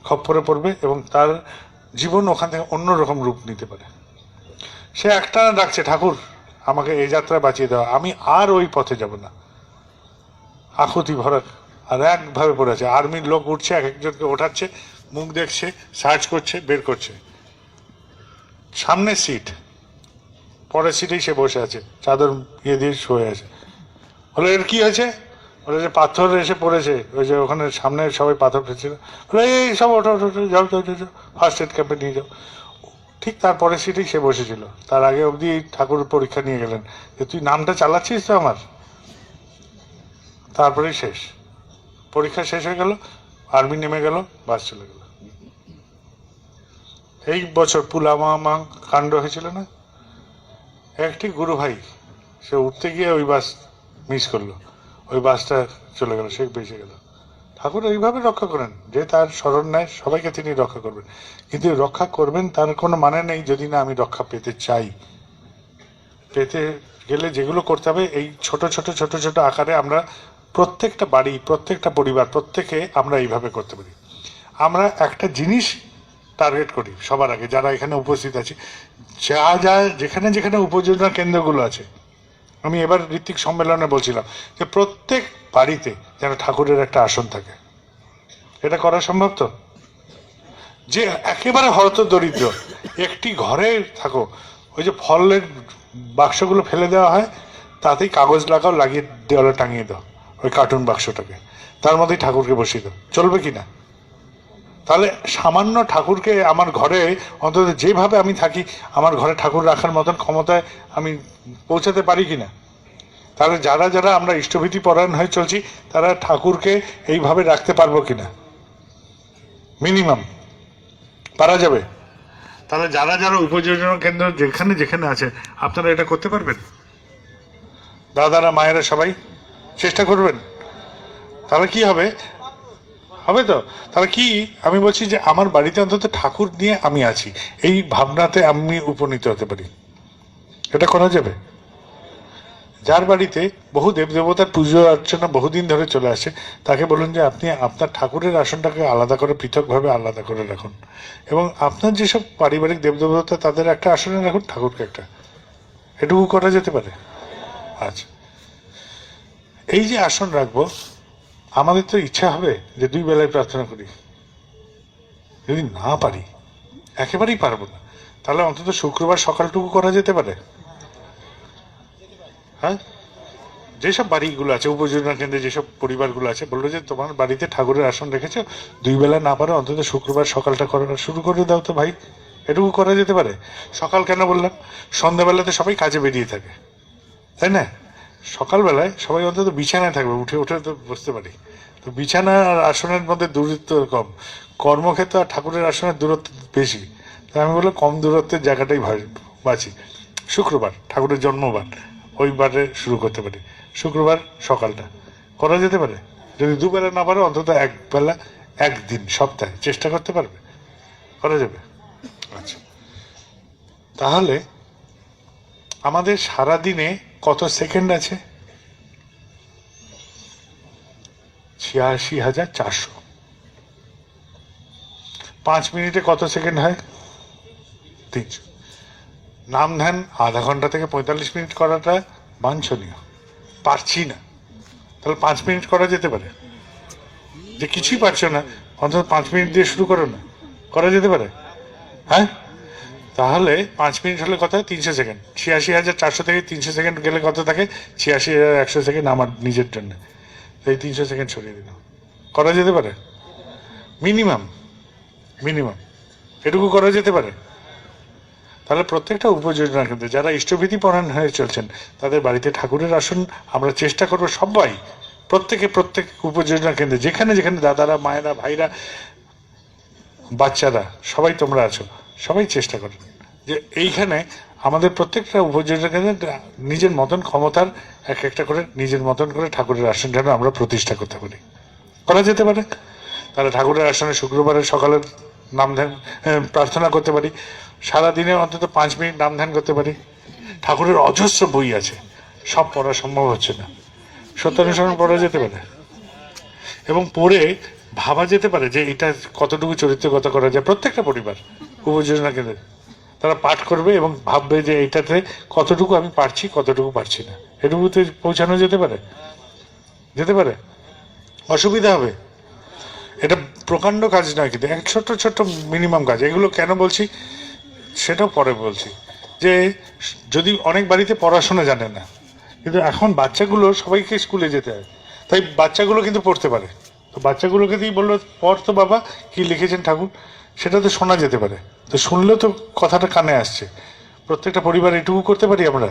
খপ্পরে পড়বে এবং তার জীবন ওখান থেকে অন্যরকম রূপ নিতে পারে। সে একটানা ডাকছে, ঠাকুর আমাকে এই যাত্রায় বাঁচিয়ে দেওয়া, আমি আর ওই পথে যাব না। আকুতি ভরা আর একভাবে পড়ে আছে। আর্মির লোক উঠছে, এক একজনকে ওঠাচ্ছে, মুখ দেখছে, সার্চ করছে, বের করছে। সামনে সিট, পরের সিটেই সে বসে আছে, চাদর ইয়ে দিয়ে শুয়ে আছে। বলে এর কি হয়েছে? বলে যে পাথর এসে পড়েছে, ওই যে ওখানে সামনে সবাই পাথর ফেলছিল। বলে এই সব ওঠো ওঠো, যাও যাও যাও, ফার্স্ট এড ক্যাম্পে নিয়ে যাও। ঠিক তারপরের সিটেই সে বসেছিল। তার আগে অবধি ঠাকুর পরীক্ষা নিয়ে গেলেন যে তুই নামটা চালাচ্ছিস তো আমার। তারপরেই শেষ, পরীক্ষা শেষ হয়ে গেল, আর্মি নেমে গেল, বাস চলে গেল। এই বছর পুলওয়ামা কাণ্ড হয়েছিল না, একটি গুরু ভাই সে উঠতে গিয়ে ওই বাস মিস করলো, ওই বাসটা চলে গেল, সে বেঁচে গেল। ঠাকুর এইভাবে রক্ষা করেন, যে তার স্মরণ নেয় সবাইকে তিনি রক্ষা করবেন। কিন্তু রক্ষা করবেন তার কোনো মানে নেই যদি না আমি রক্ষা পেতে চাই। পেতে গেলে যেগুলো করতে হবে, এই ছোট ছোট ছোট ছোট আকারে আমরা প্রত্যেকটা বাড়ি, প্রত্যেকটা পরিবার, প্রত্যেকে আমরা এইভাবে করতে পারি। আমরা একটা জিনিস টার্গেট করি সবার আগে, যারা এখানে উপস্থিত আছে, যা যা যেখানে যেখানে উপযোজনা কেন্দ্রগুলো আছে। আমি এবার ঋত্বিক সম্মেলনে বলছিলাম যে প্রত্যেক বাড়িতে যেন ঠাকুরের একটা আসন থাকে। এটা করা সম্ভব তো? যে একেবারে হয়ত দরিদ্র, একটি ঘরে থাকো, ওই যে ফলের বাক্সগুলো ফেলে দেওয়া হয়, তাতেই কাগজ লাগাও, লাগিয়ে দেওয়ালে টাঙিয়ে দাও ওই কার্টুন বাক্সটাকে, তার মধ্যেই ঠাকুরকে বসিয়ে দাও। চলবে কি না? তাহলে সামান্য ঠাকুরকে আমার ঘরে, অন্তত যেভাবে আমি থাকি, আমার ঘরে ঠাকুর রাখার মতন ক্ষমতায় আমি পৌঁছাতে পারি কিনা? তাহলে যারা যারা আমরা ইষ্টভীতি পরায়ণ হয়ে চলছি তারা ঠাকুরকে এইভাবে রাখতে পারবো কিনা? মিনিমাম পারা যাবে? তাহলে যারা যারা উপযোজনা কেন্দ্র যেখানে যেখানে আছে আপনারা এটা করতে পারবেন? দাদারা মায়েরা সবাই চেষ্টা করবেন? তাহলে কি হবে? হবে তো? তাহলে কি আমি বলছি যে আমার বাড়িতে অন্তত ঠাকুর নিয়ে আমি আছি, এই ভাবনাতে আমি উপনীত হতে পারি। এটা করা যাবে? যার বাড়িতে বহু দেবদেবতার পুজো অর্চনা বহুদিন ধরে চলে আসে তাকে বলুন যে আপনি আপনার ঠাকুরের আসনটাকে আলাদা করে পৃথকভাবে আলাদা করে রাখুন, এবং আপনার যেসব পারিবারিক দেবদেবতা তাদের একটা আসনে রাখুন, ঠাকুরকে একটা। এটুকু করা যেতে পারে? আচ্ছা, এই যে আসন রাখবো, আমাদের তো ইচ্ছা হবে যে 2 বেলায় প্রার্থনা করি। যদি না পারি, একেবারেই পারবো না, তাহলে অন্তত শুক্রবার সকালটুকু করা যেতে পারে। হ্যাঁ, যেসব বাড়িগুলো আছে উপযোজনা কেন্দ্রে যেসব পরিবারগুলো আছে বললো যে তোমার বাড়িতে ঠাকুরের আসন রেখেছো, 2 বেলা না পারো অন্তত শুক্রবার সকালটা করা শুরু করে দাও তো ভাই। এটুকু করা যেতে পারে। সকাল কেন বললাম? সন্ধ্যাবেলাতে সবাই কাজে বেরিয়ে থাকে, তাই না? সকালবেলায় সবাই অন্তত বিছানায় থাকবে, উঠে উঠে তো বসতে পারি। তো বিছানা আর আসনের মধ্যে দূরত্ব কম, কর্মক্ষেত্র আর ঠাকুরের আসনের দূরত্ব বেশি। তাই আমি বললাম কম দূরত্বের জায়গাটাই বাঁচি। শুক্রবার ঠাকুরের জন্মবার, ওই বারে শুরু করতে পারি। শুক্রবার সকালটা করা যেতে পারে। যদি 2 বেলা না পারে অন্তত 1 বেলা, 1 দিন সপ্তাহে চেষ্টা করতে পারবে? করা যাবে? আচ্ছা, তাহলে আমাদের সারা দিনে কত সেকেন্ড আছে? 86,400। 5 মিনিটে কত সেকেন্ড হয়? 300। নাম ধ্যান আধা ঘন্টা থেকে 45 মিনিট করাটা বাঞ্ছনীয়, পারছি না, তাহলে 5 মিনিট করা যেতে পারে? যে কিছুই পারছো না, অন্তত 5 মিনিট দিয়ে শুরু করো না, করা যেতে পারে? হ্যাঁ, তাহলে 5 মিনিট হলে কত হয়? 300 সেকেন্ড। 86,400 থেকে 300 সেকেন্ড গেলে কত থাকে? 86,100 সেকেন্ড আমার নিজের জন্য। এই 300 সেকেন্ড সরিয়ে দিলাম, করা যেতে পারে? মিনিমাম মিনিমাম এটুকু করা যেতে পারে? তাহলে প্রত্যেকটা উপযোজনা কেন্দ্রে যারা ইষ্টভীতি পরায়ণ হয়ে চলছেন তাদের বাড়িতে ঠাকুরের আসন আমরা চেষ্টা করবো সবাই, প্রত্যেক উপযোজনা কেন্দ্রে যেখানে যেখানে দাদারা মায়েরা ভাইরা বাচ্চারা সবাই তোমরা আছো, সবাই চেষ্টা করেন যে এইখানে আমাদের প্রত্যেকটা উপযোজনা কেন্দ্রে নিজের মতন ক্ষমতার একটা করে নিজের মতন করে ঠাকুরের আসন যেন আমরা প্রতিষ্ঠা করতে পারি। করা যেতে পারে? তাহলে ঠাকুরের আসনে শুক্রবারের সকালের নাম ধ্যান প্রার্থনা করতে পারি, সারাদিনে অন্তত 5 মিনিট নাম ধ্যান করতে পারি। ঠাকুরের অজস্র বই আছে, সব পড়া সম্ভব হচ্ছে না, সত্যানুসরণ পড়া যেতে পারে, এবং পড়ে ভাবা যেতে পারে যে এটা কতটুকু চরিত্রগত করা যায়। প্রত্যেকটা পরিবার উপযোজনা কেন্দ্রে তারা পাঠ করবে এবং ভাববে যে এইটাতে কতটুকু আমি পারছি কতটুকু পারছি না, এটুকুতে পৌঁছানো যেতে পারে? যেতে পারে? অসুবিধা হবে? এটা প্রকাণ্ড কাজ নয়, কিন্তু এক ছোট্ট ছোট্ট মিনিমাম কাজ। এগুলো কেন বলছি সেটাও পরে বলছি, যে যদি অনেক বাড়িতে পড়াশোনা জানে না, কিন্তু এখন বাচ্চাগুলো সবাইকে স্কুলে যেতে হয়, তাই বাচ্চাগুলো কিন্তু পড়তে পারে। তো বাচ্চাগুলোকে দিয়ে বললো পড় তো বাবা, কি লিখেছেন ঠাকুর, সেটা তো শোনা যেতে পারে। তো শুনলেও তো কথাটা কানে আসছে। প্রত্যেকটা পরিবার এটুকু করতে পারি আমরা?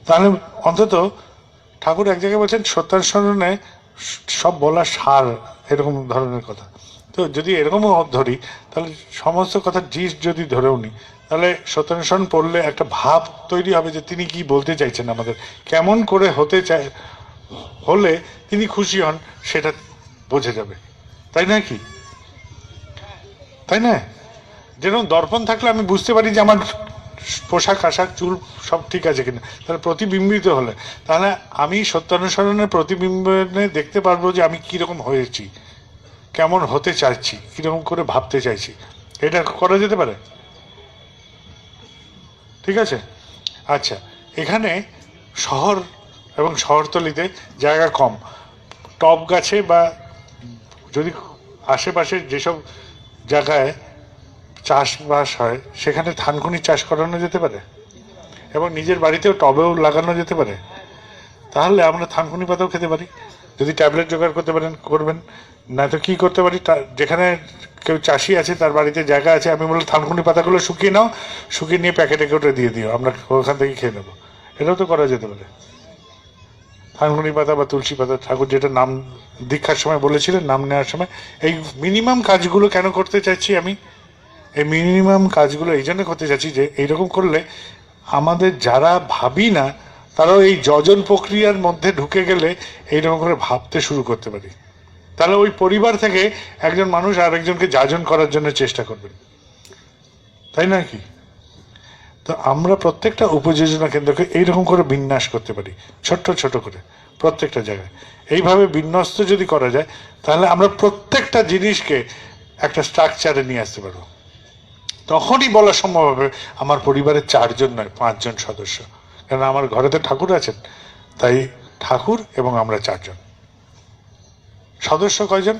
তাহলে অন্তত ঠাকুর এক জায়গায় বলছেন সত্যানুসরণে সব বলা সার, এরকম ধরনের কথা। তো যদি এরকমও ধরি তাহলে সমস্ত কথা জিস যদি ধরেও নি, তাহলে সত্যানুসরণ পড়লে একটা ভাব তৈরি হবে যে তিনি কি বলতে চাইছেন, আমাদের কেমন করে হতে চায়, হলে তিনি খুশি হন সেটা বোঝা যাবে, তাই না? কি তাই না? যেরকম দর্পণ থাকলে আমি বুঝতে পারি যে আমার পোশাক আশাক চুল সব ঠিক আছে কিনা, তাহলে প্রতিবিম্বিত হলে তাহলে আমি সত্যানুসরণের প্রতিবিম্বনে দেখতে পারবো যে আমি কিরকম হয়েছি, কেমন হতে চাইছি, কিরকম করে ভাবতে চাইছি। এটা করা যেতে পারে? ঠিক আছে। আচ্ছা, এখানে শহর এবং শহরতলিতে জায়গা কম, টব গাছে বা যদি আশেপাশে যেসব জায়গায় চাষবাস হয় সেখানে থানকুনি চাষ করানো যেতে পারে, এবং নিজের বাড়িতেও টবেও লাগানো যেতে পারে। তাহলে আমরা থানকুনি পাতাও খেতে পারি, যদি ট্যাবলেট জোগাড় করতে পারেন করবেন, না তো কী করতে পারি, যেখানে কেউ চাষি আছে তার বাড়িতে জায়গা আছে, আমি বললাম থানকুনি পাতাগুলো শুকিয়ে নাও, শুকিয়ে নিয়ে প্যাকেটে কেটে দিয়ে দিও, আমরা ওখান থেকে খেয়ে নেবো। এটাও তো করা যেতে পারে। ফাল্গুনি পাতা বা তুলসী পাতা, ঠাকুর যেটা নাম দীক্ষার সময় বলেছিলেন, নাম নেওয়ার সময়, এই মিনিমাম কাজগুলো কেন করতে চাইছি আমি? এই মিনিমাম কাজগুলো এই জন্য করতে চাচ্ছি যে এইরকম করলে আমাদের যারা ভাবি না তারাও এই যজন প্রক্রিয়ার মধ্যে ঢুকে গেলে এইরকম করে ভাবতে শুরু করতে পারি। তাহলে ওই পরিবার থেকে একজন মানুষ আরেকজনকে যাজন করার জন্য চেষ্টা করবেন, তাই না কি? তো আমরা প্রত্যেকটা উপযোজনা কেন্দ্রকে এইরকম করে বিন্যাস করতে পারি, ছোট্ট ছোট করে প্রত্যেকটা জায়গায়। এইভাবে বিন্যস্ত যদি করা যায় তাহলে আমরা প্রত্যেকটা জিনিসকে একটা স্ট্রাকচারে নিয়ে আসতে পারবো। তখনই বলা সম্ভব হবে আমার পরিবারের 4 জন নয় 5 জন সদস্য, কারণ আমার ঘরেতে ঠাকুর আছেন, তাই ঠাকুর এবং আমরা 4 জন। সদস্য কয়জন?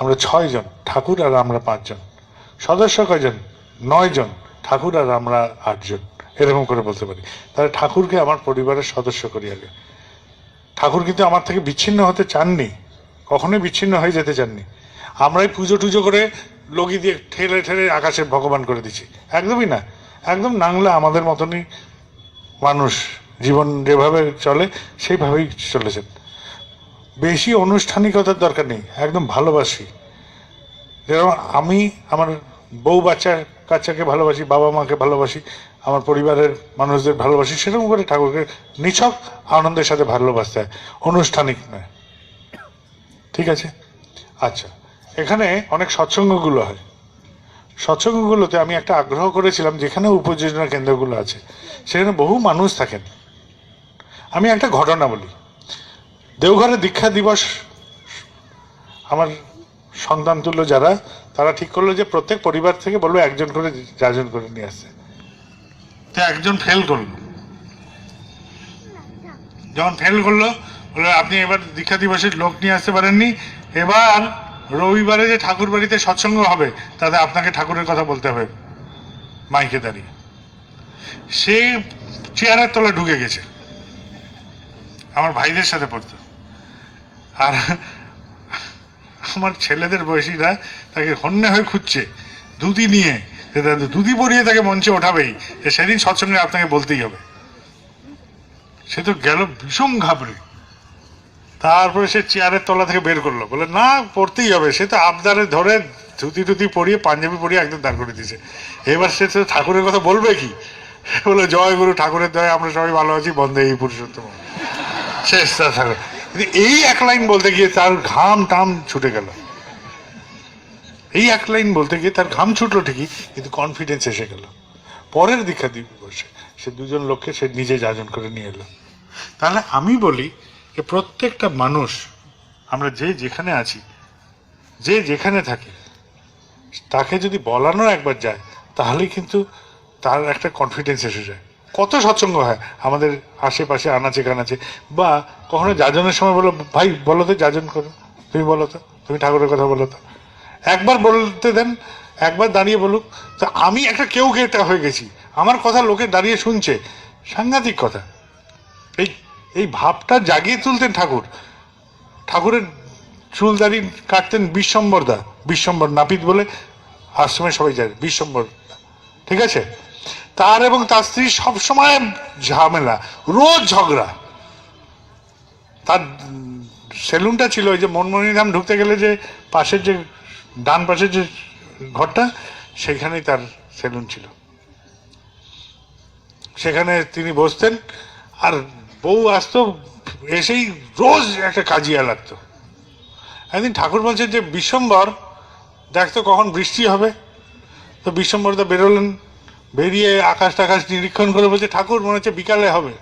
আমরা 6 জন, ঠাকুর আর আমরা 5 জন। সদস্য কয়জন? 9 জন, ঠাকুর আর আমরা 8 জন। এরকম করে বলতে পারি। তাহলে ঠাকুরকে আমার পরিবারের সদস্য করি আগে। ঠাকুর কিন্তু আমার থেকে বিচ্ছিন্ন হতে চাননি, কখনোই বিচ্ছিন্ন হয়ে যেতে চাননি। আমরাই পুজো টুজো করে লগি দিয়ে ঠেলে ঠেলে আকাশে ভগবান করে দিচ্ছি, একদমই না। একদম নাংলা আমাদের মতনই মানুষ, জীবন যেভাবে চলে সেইভাবেই চলেছেন। বেশি আনুষ্ঠানিকতার দরকার নেই, একদম ভালোবাসি। যেরকম আমি আমার বউ কাচ্চাকে ভালোবাসি, বাবা মাকে ভালোবাসি, আমার পরিবারের মানুষদের ভালোবাসি, সেরকম করে ঠাকুরকে নিছক আনন্দের সাথে ভালোবাসতে হয়, আনুষ্ঠানিক নয়। ঠিক আছে? আচ্ছা, এখানে অনেক সৎসঙ্গগুলো হয়। সৎসঙ্গগুলোতে আমি একটা আগ্রহ করেছিলাম, যেখানে উপযোজনা কেন্দ্রগুলো আছে সেখানে বহু মানুষ থাকেন। আমি একটা ঘটনা বলি। দেওঘরে দীক্ষা দিবস আমার সন্তান তুল্য যারা, তারা ঠিক করলো যে প্রত্যেক পরিবার থেকে বলবো 1 জন করে যাজন করে নিয়ে আসছে। তো একজন ফেল করলো। যখন ফেল করলো, বললো আপনি এবার দীক্ষা দিবসের লোক নিয়ে আসতে পারেননি, এবার রবিবারে যে ঠাকুর বাড়িতে সৎসঙ্গ হবে তাতে আপনাকে ঠাকুরের কথা বলতে হবে মাইকে দাঁড়িয়ে। সেই চেয়ারের তলে ঢুকে গেছে, আমার ভাইদের সাথে পড়তো। আর আমার ছেলেদের বয়সীরা তাকে হন্যে হয়ে খুঁজছে দুধি নিয়ে, দুধি পরিয়ে তাকে মঞ্চে ওঠাবেই, যে সেদিন সৎসঙ্গে আপনাকে বলতেই হবে। সে তো গেল ভীষণ ঘাবড়ে। তারপরে সে চেয়ারের তলা থেকে বের করলো, বলে না পড়তেই হবে। সে তো আবদারে ধরে ধুতি টুতি পরিয়ে পাঞ্জাবি পরিয়ে একদম দাঁড় করে দিয়েছে। এবার সে তো ঠাকুরের কথা বলবে কি? বলে জয় গুরু, ঠাকুরের দয়া আমরা সবাই ভালো আছি, বন্দে এই পুরুষোত্তম। শেষ ঠাকুর। কিন্তু এই 1 লাইন বলতে গিয়ে তার ঘাম টাম ছুটে গেল। এই 1 লাইন বলতে গিয়ে তার ঘাম ছুটলো ঠিকই, কিন্তু কনফিডেন্স এসে গেল। পরের দীক্ষা দিবসে সে 2 জন লোককে সে নিজে যাজন করে নিয়ে এলো। তাহলে আমি বলি যে প্রত্যেকটা মানুষ, আমরা যে যেখানে আছি, যে যেখানে থাকি, তাকে যদি বলানো একবার যায় তাহলেই কিন্তু তার একটা কনফিডেন্স এসে যায়। কত সৎসঙ্গ হয় আমাদের আশেপাশে আনাচে কানাচে, বা কখনো যাজনের সময় বলো ভাই বলো তো যাজন করো, তুমি বলো তো, তুমি ঠাকুরের কথা বলো তো। একবার বলতে দেন, একবার দাঁড়িয়ে বলুক। তো আমি একটা কেউ কেটা হয়ে গেছি, আমার কথা লোকে দাঁড়িয়ে শুনছে, সাংঘাতিক কথা। এই ভাবটা জাগিয়ে তুলতেন ঠাকুর। ঠাকুরের চুল দাড়ি কাটতেন বিশ্বম্বর নাপিত বলে আশ্রমে সবাই যায়, বিশ্বম্বর, ঠিক আছে? তার এবং তার স্ত্রী সবসময় ঝামেলা, রোজ ঝগড়া। তার সেলুনটা ছিল ওই যে মনমণিধাম ঢুকতে গেলে যে পাশের যে ডান পাশের যে ঘরটা, সেখানেই তার সেলুন ছিল। সেখানে তিনি বসতেন, আর বউ আসতো, এসেই রোজ একটা কাজিয়া লাগতো। একদিন ঠাকুর বলছেন যে বিশ্বম্বর দেখতো কখন বৃষ্টি হবে। তো বিশ্বম্বরদা বেরোলেন, বেরিয়ে আকাশ টাকাশ নিরীক্ষণ করে বলছে ঠাকুর মনে হচ্ছে বিকালে হবে,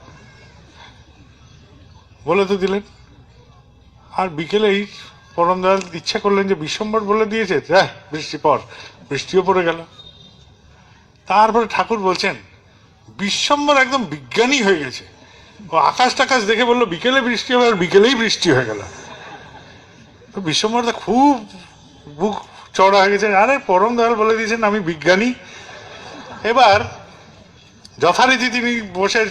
বলে তো দিলেন। আর বিকেলেই পরম দয়াল ইচ্ছা করলেন যে বিশ্বম্বর বলে দিয়েছে, বৃষ্টি পর, বৃষ্টিও পড়ে গেল। তারপরে ঠাকুর বলছেন বিশ্বম্বর একদম বিজ্ঞানী হয়ে গেছে, ও আকাশ টাকাশ দেখে বললো বিকেলে বৃষ্টি হবে, আর বিকেলেই বৃষ্টি হয়ে গেল। তো বিশ্বম্বরদা খুব বুক চড়া হয়ে গেছে, আরে পরম দয়াল বলে দিয়েছেন আমি বিজ্ঞানী। এবার যথারীতি তিনি বসে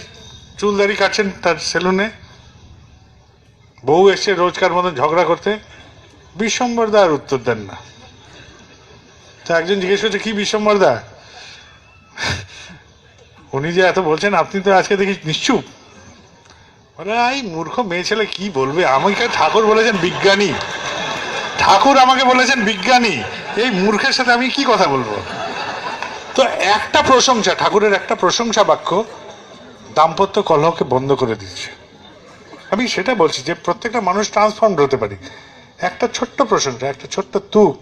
চুল দাড়ি কাটছেন তার সেলুনে, বউ এসছে রোজকার মতন ঝগড়া করতে, বিশ্বম্বরদা আর উত্তর দেন না। তো একজন জিজ্ঞেস করছে কি বিশ্বম্বরদা, উনি যে এত বলছেন আপনি তো আজকে দেখি নিশ্চুপ। বলে এই মূর্খ মেয়ে ছেলে কি বলবে, আমাকে ঠাকুর বলেছেন বিজ্ঞানী, ঠাকুর আমাকে বলেছেন বিজ্ঞানী, এই মূর্খের সাথে আমি কি কথা বলবো? তো একটা প্রশংসা, ঠাকুরের একটা প্রশংসা বাক্য দাম্পত্য কলহকে বন্ধ করে দিচ্ছে। আমি সেটা বলছি যে প্রত্যেকটা মানুষ ট্রান্সফর্ম হতে পারি, একটা ছোট্ট প্রশংসা, একটা ছোট্ট তুক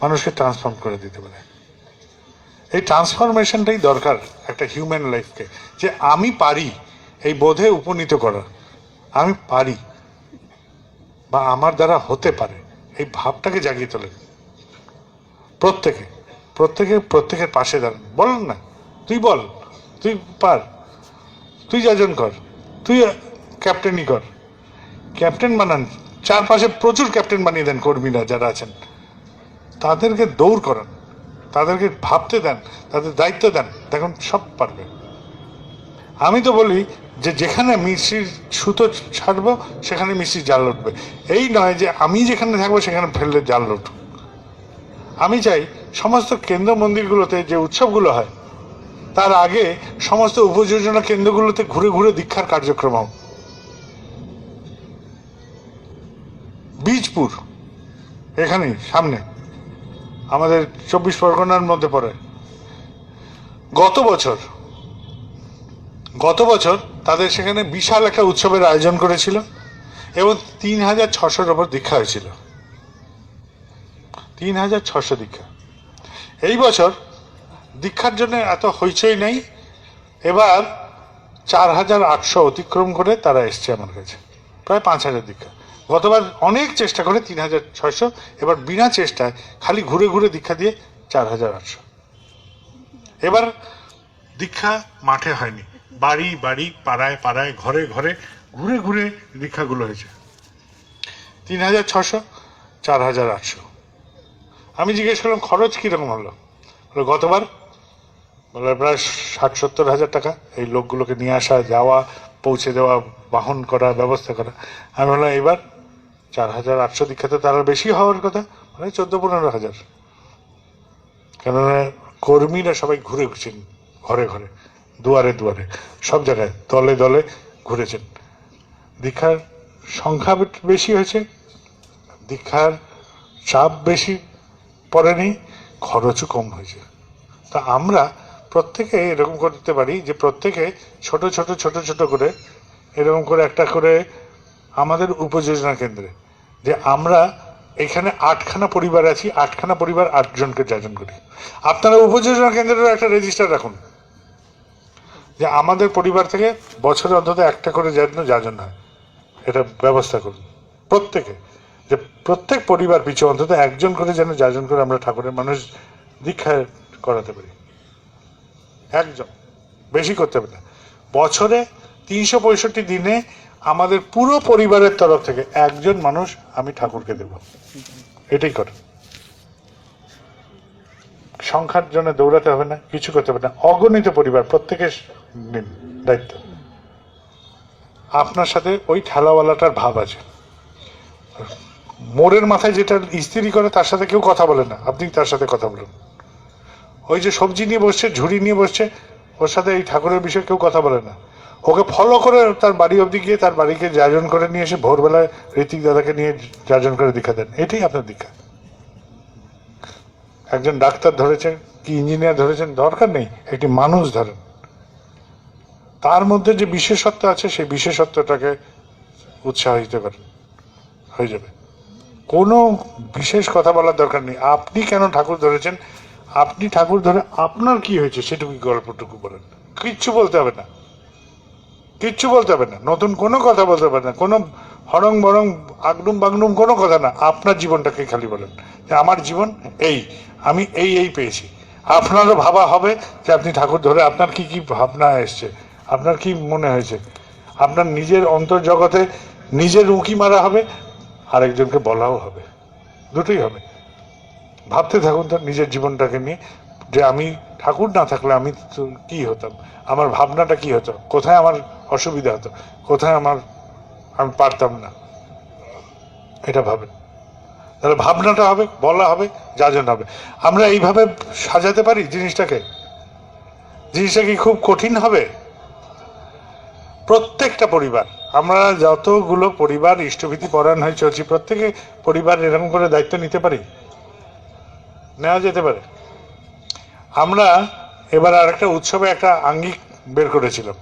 মানুষকে ট্রান্সফর্ম করে দিতে পারে। এই ট্রান্সফরমেশনটাই দরকার একটা হিউম্যান লাইফকে, যে আমি পারি এই বোধে উপনীত করা, আমি পারি বা আমার দ্বারা হতে পারে, এই ভাবটাকে জাগিয়ে তোলে। প্রত্যেকে প্রত্যেকে প্রত্যেকের পাশে দাঁড়ান, বলেন না তুই বল, তুই পার, তুই যাজন কর, তুই ক্যাপ্টেনই কর, ক্যাপ্টেন বানান, চারপাশে প্রচুর ক্যাপ্টেন বানিয়ে দেন, কর্মীরা যারা আছেন তাদেরকে দৌড় করান, তাদেরকে ভাবতে দেন, তাদের দায়িত্ব দেন, দেখুন সব পারবে। আমি তো বলি যে যেখানে মিষ্টির সুতো ছাড়বো সেখানে মিষ্টির জাল উঠবে, এই নয় যে আমি যেখানে থাকবো সেখানে ফেললে জাল উঠুক। আমি চাই সমস্ত কেন্দ্র মন্দিরগুলোতে যে উৎসবগুলো হয় তার আগে সমস্ত উপযোজনা কেন্দ্রগুলোতে ঘুরে ঘুরে দীক্ষার কার্যক্রম হোক। বীজপুর এখানেই সামনে আমাদের 24 পরগনার মধ্যে পড়ে, গত বছর তাদের সেখানে বিশাল একটা উৎসবের আয়োজন করেছিল এবং 3600-র ওপর দীক্ষা হয়েছিল, 3600 দীক্ষা। এই বছর দীক্ষার জন্য এত হইচই নেই, এবার 4800 অতিক্রম করে তারা এসছে আমার কাছে, প্রায় 5000 দীক্ষা। গতবার অনেক চেষ্টা করে 3600, এবার বিনা চেষ্টায় খালি ঘুরে ঘুরে দীক্ষা দিয়ে 4800। এবার দীক্ষা মাঠে হয়নি, বাড়ি বাড়ি পাড়ায় পাড়ায় ঘরে ঘরে ঘুরে ঘুরে দীক্ষাগুলো হয়েছে। 3600, 4800। আমি জিজ্ঞেস করলাম খরচ কিরকম হলো, গতবার বলে প্রায় 60-70 হাজার টাকা এই লোকগুলোকে নিয়ে আসা, যাওয়া, পৌঁছে দেওয়া, বাহন করা, ব্যবস্থা করা। আমি বললাম এবার 4800 দীক্ষা তো তার বেশি হওয়ার কথা, মানে 14-15 হাজার। কেননা কর্মীরা সবাই ঘুরে ঘুরছেন, ঘরে ঘরে, দুয়ারে দুয়ারে, সব জায়গায় দলে দলে ঘুরেছেন। দীক্ষার সংখ্যা বেশি হয়েছে, দীক্ষার চাপ বেশি পড়েনি, খরচও কম হয়েছে। তা আমরা প্রত্যেকে এরকম করতে পারি যে প্রত্যেকে ছোট ছোট ছোট ছোট করে এরকম করে একটা করে আমাদের উপযোজনা কেন্দ্রে, যে আমরা এখানে 8খানা পরিবার আছি, 8খানা পরিবার 8 জনকে যাজন করি। আপনারা উপযোজনা কেন্দ্রের একটা রেজিস্টার রাখুন যে আমাদের পরিবার থেকে বছরে অন্তত একটা করে যেন যাজন হয়, এটা ব্যবস্থা করুন প্রত্যেকে, যে প্রত্যেক পরিবার পিছু অন্তত একজন করে যেন যাজন করে আমরা ঠাকুরের মানুষ দীক্ষা করাতে পারি। একজন, বেশি করতে হবে না। বছরে 365 দিনে আমাদের পুরো পরিবারের তরফ থেকে একজন মানুষ আমি ঠাকুরকে দেব, এটাই করে। সংখ্যার জন্য দৌড়াতে হবে না, কিছু করতে হবে না, অগণিত পরিবার, প্রত্যেকের নিন দায়িত্ব। আপনার সাথে ওই ঠেলাওয়ালাটার ভাব আছে, মোড়ের মাথায় যেটা ইস্ত্রি করে তার সাথে কেউ কথা বলে না, আপনি তার সাথে কথা বলুন। ওই যে সবজি নিয়ে বসছে, ঝুড়ি নিয়ে বসছে, ওর সাথে এই ঠাকুরের বিষয়ে কেউ কথা বলে না, ওকে ফলো করে তার বাড়ি অবধি গিয়ে তার বাড়িকে যাজন করে নিয়ে এসে ভোরবেলায় ঋতিক দাদাকে নিয়ে যাজন করে দীক্ষা দেন, এটাই আপনার দীক্ষা। একজন ডাক্তার ধরেছেন কি ইঞ্জিনিয়ার ধরেছেন দরকার নেই, একটি মানুষ ধরেন, তার মধ্যে যে বিশেষত্ব আছে সেই বিশেষত্বটাকে উৎসাহিত করেন, হয়ে যাবে। কোনো বিশেষ কথা বলার দরকার নেই, আপনি কেন ঠাকুর ধরেছেন, আপনি ঠাকুর ধরে আপনার কি হয়েছে সেটুকু গল্পটুকু বলেন, কিচ্ছু বলতে হবে না, কিচ্ছু বলতে হবে না, নতুন কোনো কথা বলতে হবে না, কোনো হরং বরং আগডুম বাগডুম কোনো কথা না, আপনার জীবনটাকে খালি বলেন যে আমার জীবন এই, আমি এই এই পেয়েছি। আপনারও ভাবা হবে যে আপনি ঠাকুর ধরে আপনার কি কি ভাবনা এসছে, আপনার কি মনে হয়েছে, আপনার নিজের অন্তর্জগতে নিজের উঁকি মারা হবে, আরেকজনকে বলাও হবে, দুটোই হবে। ভাবতে থাকুন তো নিজের জীবনটাকে নিয়ে, যে আমি ঠাকুর না থাকলে আমি কি হতাম, আমার ভাবনাটা কি হতো, কোথায় আমার অসুবিধা হতো, কোথায় আমি পারতাম না, এটা ভাবেন। তাহলে ভাবনাটা হবে, বলা হবে, যাজন হবে। আমরা এইভাবে সাজাতে পারি জিনিসটাকে, জিনিসটা কি খুব কঠিন হবে? প্রত্যেকটা পরিবার আমরা যতগুলো পরিবার ইষ্টভীতি পরায়ণ হয়ে চলছি, প্রত্যেকে পরিবার এরকম করে দায়িত্ব নিতে পারি, নেওয়া যেতে পারে। আমরা এবার আর একটা উৎসবে একটা আঙ্গিক বের করেছিলাম,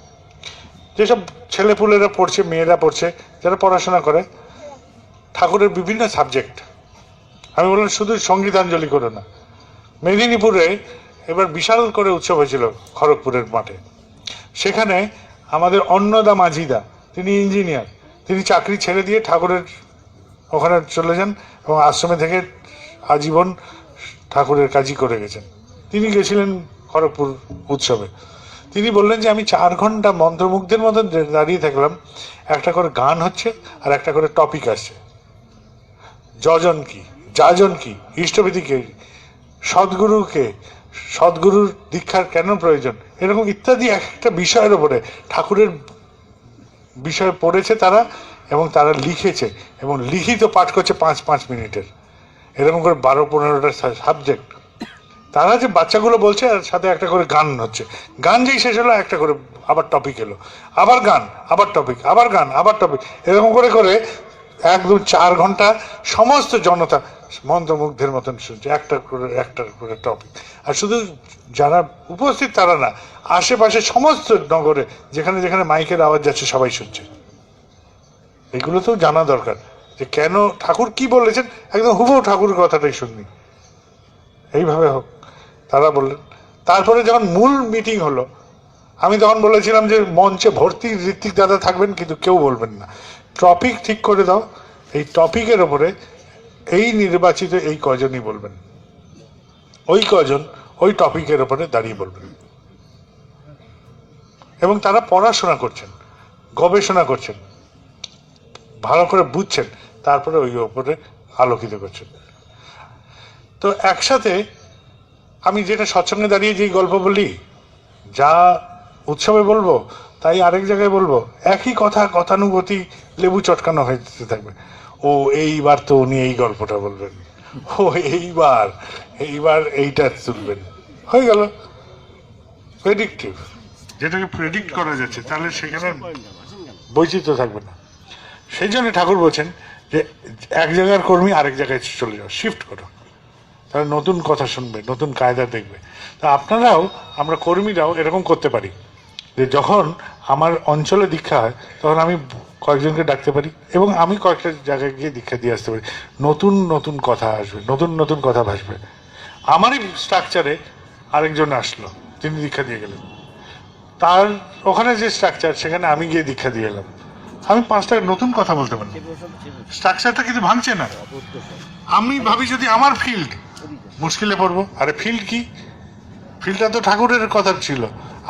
যেসব ছেলেপুলেরা পড়ছে, মেয়েরা পড়ছে, যারা পড়াশোনা করে, ঠাকুরের বিভিন্ন সাবজেক্ট। আমি বললাম শুধু সঙ্গীতাঞ্জলি করে না, মেদিনীপুরে এবার বিশাল করে উৎসব হয়েছিল খড়গপুরের মাঠে। সেখানে আমাদের অন্নদা মাঝিদা, তিনি ইঞ্জিনিয়ার, তিনি চাকরি ছেড়ে দিয়ে ঠাকুরের ওখানে চলে যান এবং আশ্রমে থেকে আজীবন ঠাকুরের কাজই করে গেছেন। তিনি গেছিলেন খড়গপুর উৎসবে। তিনি বললেন যে আমি 4 ঘন্টা মন্ত্রমুগ্ধের মতো দাঁড়িয়ে থাকলাম, একটা করে গান হচ্ছে আর একটা করে টপিক আসছে। যজন কি, যাজন কি, ইষ্টবিধি কে, সদ্গুরুকে, সদ্গুরুর দীক্ষার কেন প্রয়োজন, এরকম ইত্যাদি একটা বিষয়ের ওপরে ঠাকুরের বিষয় পড়েছে তারা, এবং তারা লিখেছে এবং লিখিত পাঠ করছে 5-5 মিনিটের, এরকম করে 12-15টা সাবজেক্ট। তারা যে বাচ্চাগুলো বলছে, আর সাথে একটা করে গান হচ্ছে, গান যেই শেষ হলো একটা করে আবার টপিক এলো, আবার গান, আবার টপিক, আবার গান, আবার টপিক, এরকম করে করে একদম 4 ঘন্টা সমস্ত জনতা মন্ত্রমুগ্ধের মতন শুনছে, একটা করে টপিক। আর শুধু যারা উপস্থিত তারা না, আশেপাশে সমস্ত নগরে যেখানে যেখানে মাইকের আওয়াজ যাচ্ছে সবাই শুনছে। এগুলো তো জানা দরকার যে কেন ঠাকুর কি বলেছেন, একদম হুবহু ঠাকুরের কথাটাই শুননি, এইভাবে হোক। তারা বললেন। তারপরে যখন মূল মিটিং হলো, আমি তখন বলেছিলাম যে মঞ্চে ভর্তি ঋত্বিক দাদা থাকবেন, কিন্তু কেউ বলবেন না, টপিক ঠিক করে দাও, এই টপিকের ওপরে এই নির্বাচিত এই কজনই বলবেন, ওই কজন ওই টপিকের ওপরে দাঁড়িয়ে বলবেন। এবং তারা পড়াশোনা করছেন, গবেষণা করছেন, ভালো করে বুঝছেন, তারপরে ওই ওপরে আলোকিত করছেন। তো একসাথে আমি যেটা সৎসঙ্গে দাঁড়িয়ে যেই গল্প বলি, যা উৎসবে বলবো তাই আরেক জায়গায় বলবো, একই কথা গতানুগতিক লেবু চটকানো হয়ে থাকবে। ও এইবার তো উনি এই গল্পটা বলবেন, ও এইবার এইটা তুলবেন, হয়ে গেল প্রেডিক্টিভ। যেটাকে প্রেডিক্ট করা যাচ্ছে, তাহলে সেখানে বৈচিত্র্য থাকবে না। সেই জন্য ঠাকুর বলছেন যে এক জায়গার কর্মী আরেক জায়গায় চলে যাও, শিফট করো, তারা নতুন কথা শুনবে, নতুন কায়দা দেখবে। তা আপনারাও, আমরা কর্মীরাও এরকম করতে পারি যে যখন আমার অঞ্চলে দীক্ষা হয় তখন আমি কয়েকজনকে ডাকতে পারি এবং আমি কয়েকটা জায়গায় গিয়ে দীক্ষা দিয়ে আসতে পারি। নতুন নতুন কথা আসবে, নতুন নতুন কথা ভাসবে। আমারই স্ট্রাকচারে আরেকজন আসলো, তিনি দীক্ষা দিয়ে গেলেন, তার ওখানে যে স্ট্রাকচার সেখানে আমি গিয়ে দীক্ষা দিয়ে এলাম, আমি 5টা নতুন কথা বলতে পারি। স্ট্রাকচারটা কিন্তু ভাঙছে না। আমি ভাবি যদি আমার ফিল্ড, মুশকিলে পড়বো। আরে ফিল্ড কি, ফিল্ডটা তো ঠাকুরের কথা ছিল,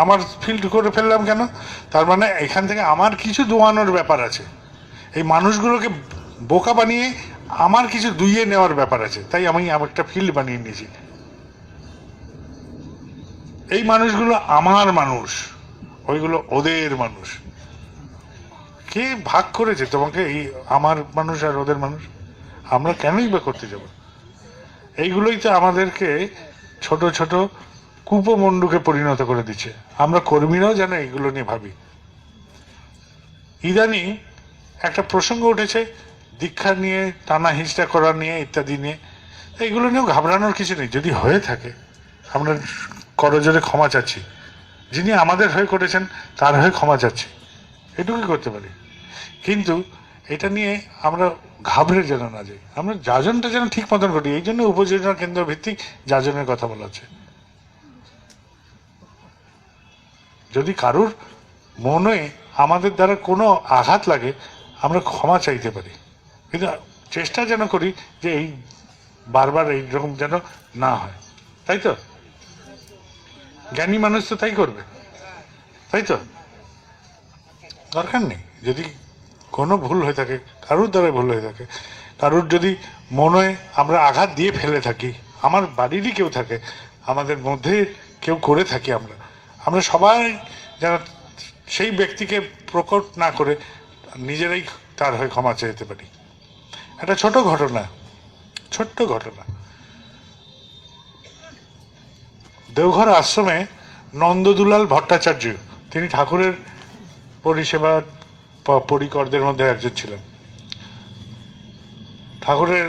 আমার ফিল্ড করে ফেললাম কেন? তার মানে এখান থেকে আমার কিছু দোয়ানোর ব্যাপার আছে, এই মানুষগুলোকে বোকা বানিয়ে আমার কিছু দুইয়ে নেওয়ার ব্যাপার আছে, তাই আমি একটা ফিল্ড বানিয়ে নিয়েছি। এই মানুষগুলো আমার মানুষ, ওইগুলো ওদের মানুষ। কে ভাগ করেছে তোমাকে এই আমার মানুষ আর ওদের মানুষ? আমরা কেনই বা করতে যাব? এইগুলোই তো আমাদেরকে ছোট ছোট কূপমণ্ডুকে পরিণত করে দিচ্ছে। আমরা কর্মীরাও যেন এইগুলো নিয়ে ভাবি। ইদানিং একটা প্রসঙ্গ উঠেছে দীক্ষা নিয়ে, টানা হিঁচড়া করা নিয়ে, ইত্যাদি নিয়ে। এইগুলো নিয়েও ঘাবড়ানোর কিছু নেই। যদি হয়ে থাকে আমরা করজোরে ক্ষমা চাচ্ছি, যিনি আমাদের হয়ে করেছেন তার হয়ে ক্ষমা চাচ্ছি, এটুকুই করতে পারি। কিন্তু এটা নিয়ে আমরা ঘাবড়ে যেন না যাই, আমরা যাজনটা যেন ঠিক মতন করি। এই জন্য উপযোজনা কেন্দ্র ভিত্তিক যাজনের কথা বলা হচ্ছে। যদি কারুর মনে আমাদের দ্বারা কোনো আঘাত লাগে আমরা ক্ষমা চাইতে পারি, কিন্তু চেষ্টা যেন করি যে এই বারবার এইরকম যেন না হয়। তাই তো জ্ঞানী মানুষ তো তাই করবে, তাই তো? দরকার নেই। যদি কোনো ভুল হয়ে থাকে, কারুর দ্বারা ভুল হয়ে থাকে, কারুর যদি মনে আমরা আঘাত দিয়ে ফেলে থাকি, আমার বাড়িরই কেউ থাকে, আমাদের মধ্যে কেউ করে থাকি, আমরা সবাই যেন সেই ব্যক্তিকে প্রকট না করে নিজেরাই তার হয়ে ক্ষমা চাইতে পারি। একটা ছোট্ট ঘটনা। দেওঘর আশ্রমে নন্দদুলাল ভট্টাচার্য, তিনি ঠাকুরের পরিষেবা পরিকরদের মধ্যে একজন ছিলেন। ঠাকুরের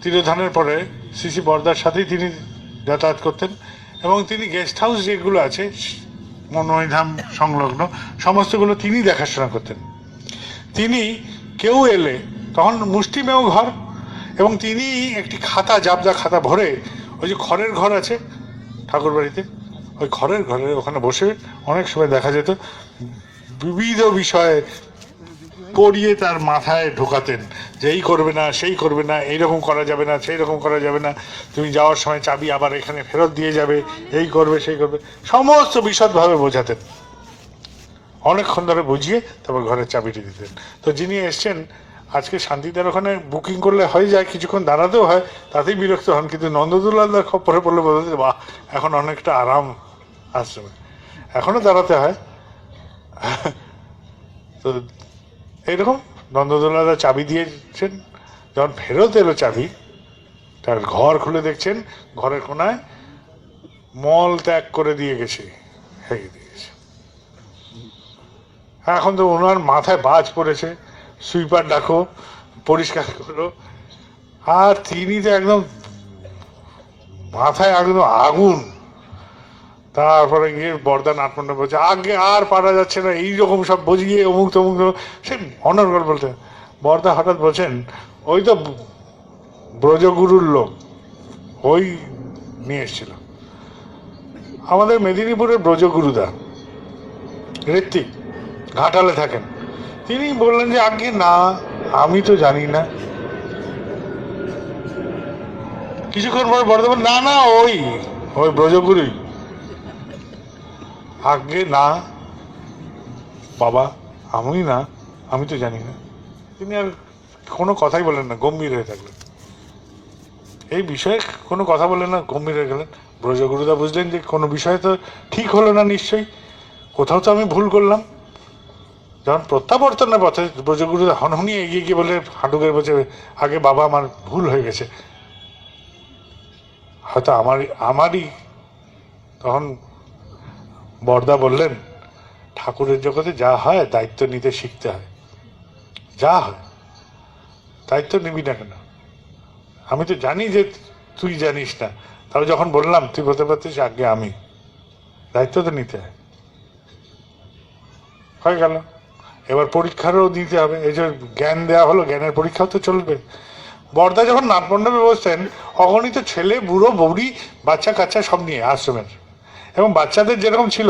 তিরোধানের পরে শ্রী বরদার সাথেই তিনি যাতায়াত করতেন এবং তিনি গেস্ট হাউস যেগুলো আছে মনোধাম সংলগ্ন সমস্তগুলো তিনি দেখাশোনা করতেন। তিনি কেউ এলে তখন মুষ্টিমেয় ঘর, এবং তিনি একটি খাতা, জাবদা খাতা ভরে, ওই যে খড়ের ঘর আছে ঠাকুর বাড়িতে, ওই খড়ের ঘরে ওখানে বসে অনেক সময় দেখা যেত বিবিধ বিষয়ে পড়িয়ে তার মাথায় ঢোকাতেন যে এই করবে না, সেই করবে না, এইরকম করা যাবে না, সেই রকম করা যাবে না, তুমি যাওয়ার সময় চাবি আবার এখানে ফেরত দিয়ে যাবে, এই করবে সেই করবে, সমস্ত বিশদভাবে বোঝাতেন। অনেকক্ষণ ধরে বুঝিয়ে তারপর ঘরের চাবিটি দিতেন। তো যিনি এসছেন আজকে শান্তিদার ওখানে বুকিং করলে হয়ে যায়, কিছুক্ষণ দাঁড়াতেও হয়, তাতেই বিরক্ত হন, কিন্তু নন্দদুলালদার খপ্পরে পড়লে বলতে বাহ এখন অনেকটা আরাম আশ্রমে, এখনো দাঁড়াতে হয়। তো এইরকম নন্দদুলালদার চাবি দিয়েছেন, যখন ফেরত এলো চাবি, তার ঘর খুলে দেখছেন ঘরের কোনায় মল ত্যাগ করে দিয়ে গেছে, হেগে দিয়ে গেছে। এখন তো ওনার মাথায় বাজ পড়েছে, সুইপার ডাকো, পরিষ্কার করো, আর তিনি তো একদম মাথায় একদম আগুন। তারপরে গিয়ে বরদা নাটমন্ডা বলছে আগে আর পারা যাচ্ছে না, এইরকম সব বুঝিয়ে অমুক তমুক, সে অনর্গল বলতে। বরদা হঠাৎ বলছেন ওই তো ব্রজগুরুর লোক, ওই নিয়ে এসছিল আমাদের মেদিনীপুরের ব্রজগুরুদা, ঋত্বিক, ঘাটালে থাকেন। তিনি বললেন যে আগে না, আমি তো জানি না। কিছুক্ষণ পরে বরদা বলেন না না ওই ওই ব্রজগুরুই। আগে না বাবা, আমি না, আমি তো জানি না। তিনি আর কোনো কথাই বললেন না, গম্ভীর হয়ে থাকলেন। এই বিষয়ে কোনো কথা বললেন না, গম্ভীর হয়ে গেলেন। ব্রজগুরুদা বুঝলেন যে কোনো বিষয় তো ঠিক হলো না, নিশ্চয়ই কোথাও তো আমি ভুল করলাম। যখন প্রত্যাবর্তনের পথে ব্রজগুরুদা হনহনিয়ে এগিয়ে গিয়ে বলে হাঁটুকের বলছে আগে বাবা আমার ভুল হয়ে গেছে, হয়তো আমারই। তখন বরদা বললেন ঠাকুরের জগতে যা হয় দায়িত্ব নিতে শিখতে হয়, যা হয় দায়িত্ব নিবি না কেন? আমি তো জানি যে তুই জানিস না, তাহলে যখন বললাম তুই বলতে পারতিস আগে আমি, দায়িত্ব তো নিতে হয়। হয়ে গেল। এবার পরীক্ষারও দিতে হবে, এই যে জ্ঞান দেওয়া হলো, জ্ঞানের পরীক্ষাও তো চলবে। বরদা যখন নাটমণ্ডপে বসতেন অগণিত ছেলে বুড়ো বৌড়ি বাচ্চা কাচ্চা সব নিয়ে আশ্রমের, এবং বাচ্চাদের যেরকম ছিল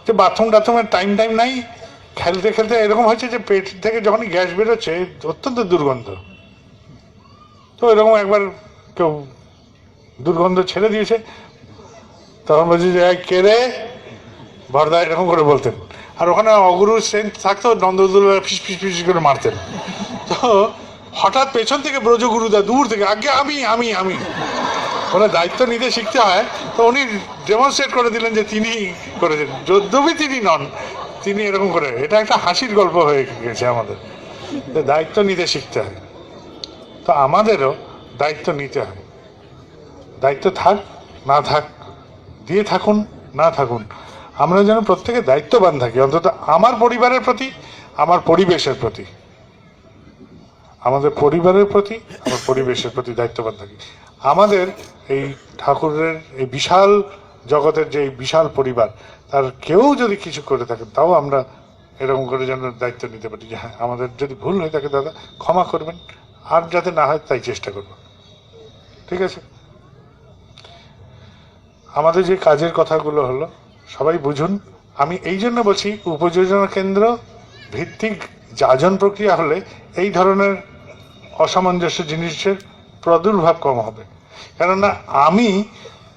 যে বাথরুম টাথরুমের টাইম নাই, খেলতে খেলতে এরকম হয়েছে যে পেট থেকে যখনই গ্যাস বেরোচ্ছে অত্যন্ত দুর্গন্ধ। তো এরকম একবার কেউ দুর্গন্ধ ছেড়ে দিয়েছে, তখন বলছি যে কে রে, বরদা এরকম করে বলতেন। আর ওখানে অগুরুর স্ট্রেংথ থাকতো, নন্দদুল ফিস ফিস ফিস করে মারতেন। তো হঠাৎ পেছন থেকে ব্রজগুরুদা দূর থেকে আগে আমি আমি আমি ওরা দায়িত্ব নিতে শিখতে হয়। তো উনি ডেমনস্ট্রেট করে দিলেন যে তিনি করেছেন, যদ্যপি তিনি নন, তিনি এরকম করে। এটা একটা হাসির গল্প হয়ে গেছে আমাদের, দায়িত্ব নিতে শিখতে হয়। তো আমাদেরও দায়িত্ব নিতে হয়, দায়িত্ব থাক না থাক, দিয়ে থাকুন না থাকুন, আমরা যেন প্রত্যেকে দায়িত্ববান থাকি, অন্তত আমার পরিবারের প্রতি, আমার পরিবেশের প্রতি, আমাদের পরিবারের প্রতি, আমার পরিবেশের প্রতি দায়িত্ববান থাকি। আমাদের এই ঠাকুরের এই বিশাল জগতের যে বিশাল পরিবার, তার কেউ যদি কিছু করে থাকেন তাও আমরা এরকম করে যেন দায়িত্ব নিতে পারি যে হ্যাঁ আমাদের যদি ভুল হয়ে থাকে দাদা ক্ষমা করবেন, আর যাতে না হয় তাই চেষ্টা করব। ঠিক আছে? আমাদের যে কাজের কথাগুলো হলো সবাই বুঝুন। আমি এই জন্য বলছি উপযোজনা কেন্দ্র ভিত্তিক যাজন প্রক্রিয়া হলে এই ধরনের অসামঞ্জস্য জিনিসের প্রাদুর্ভাব কম হবে। কেননা আমি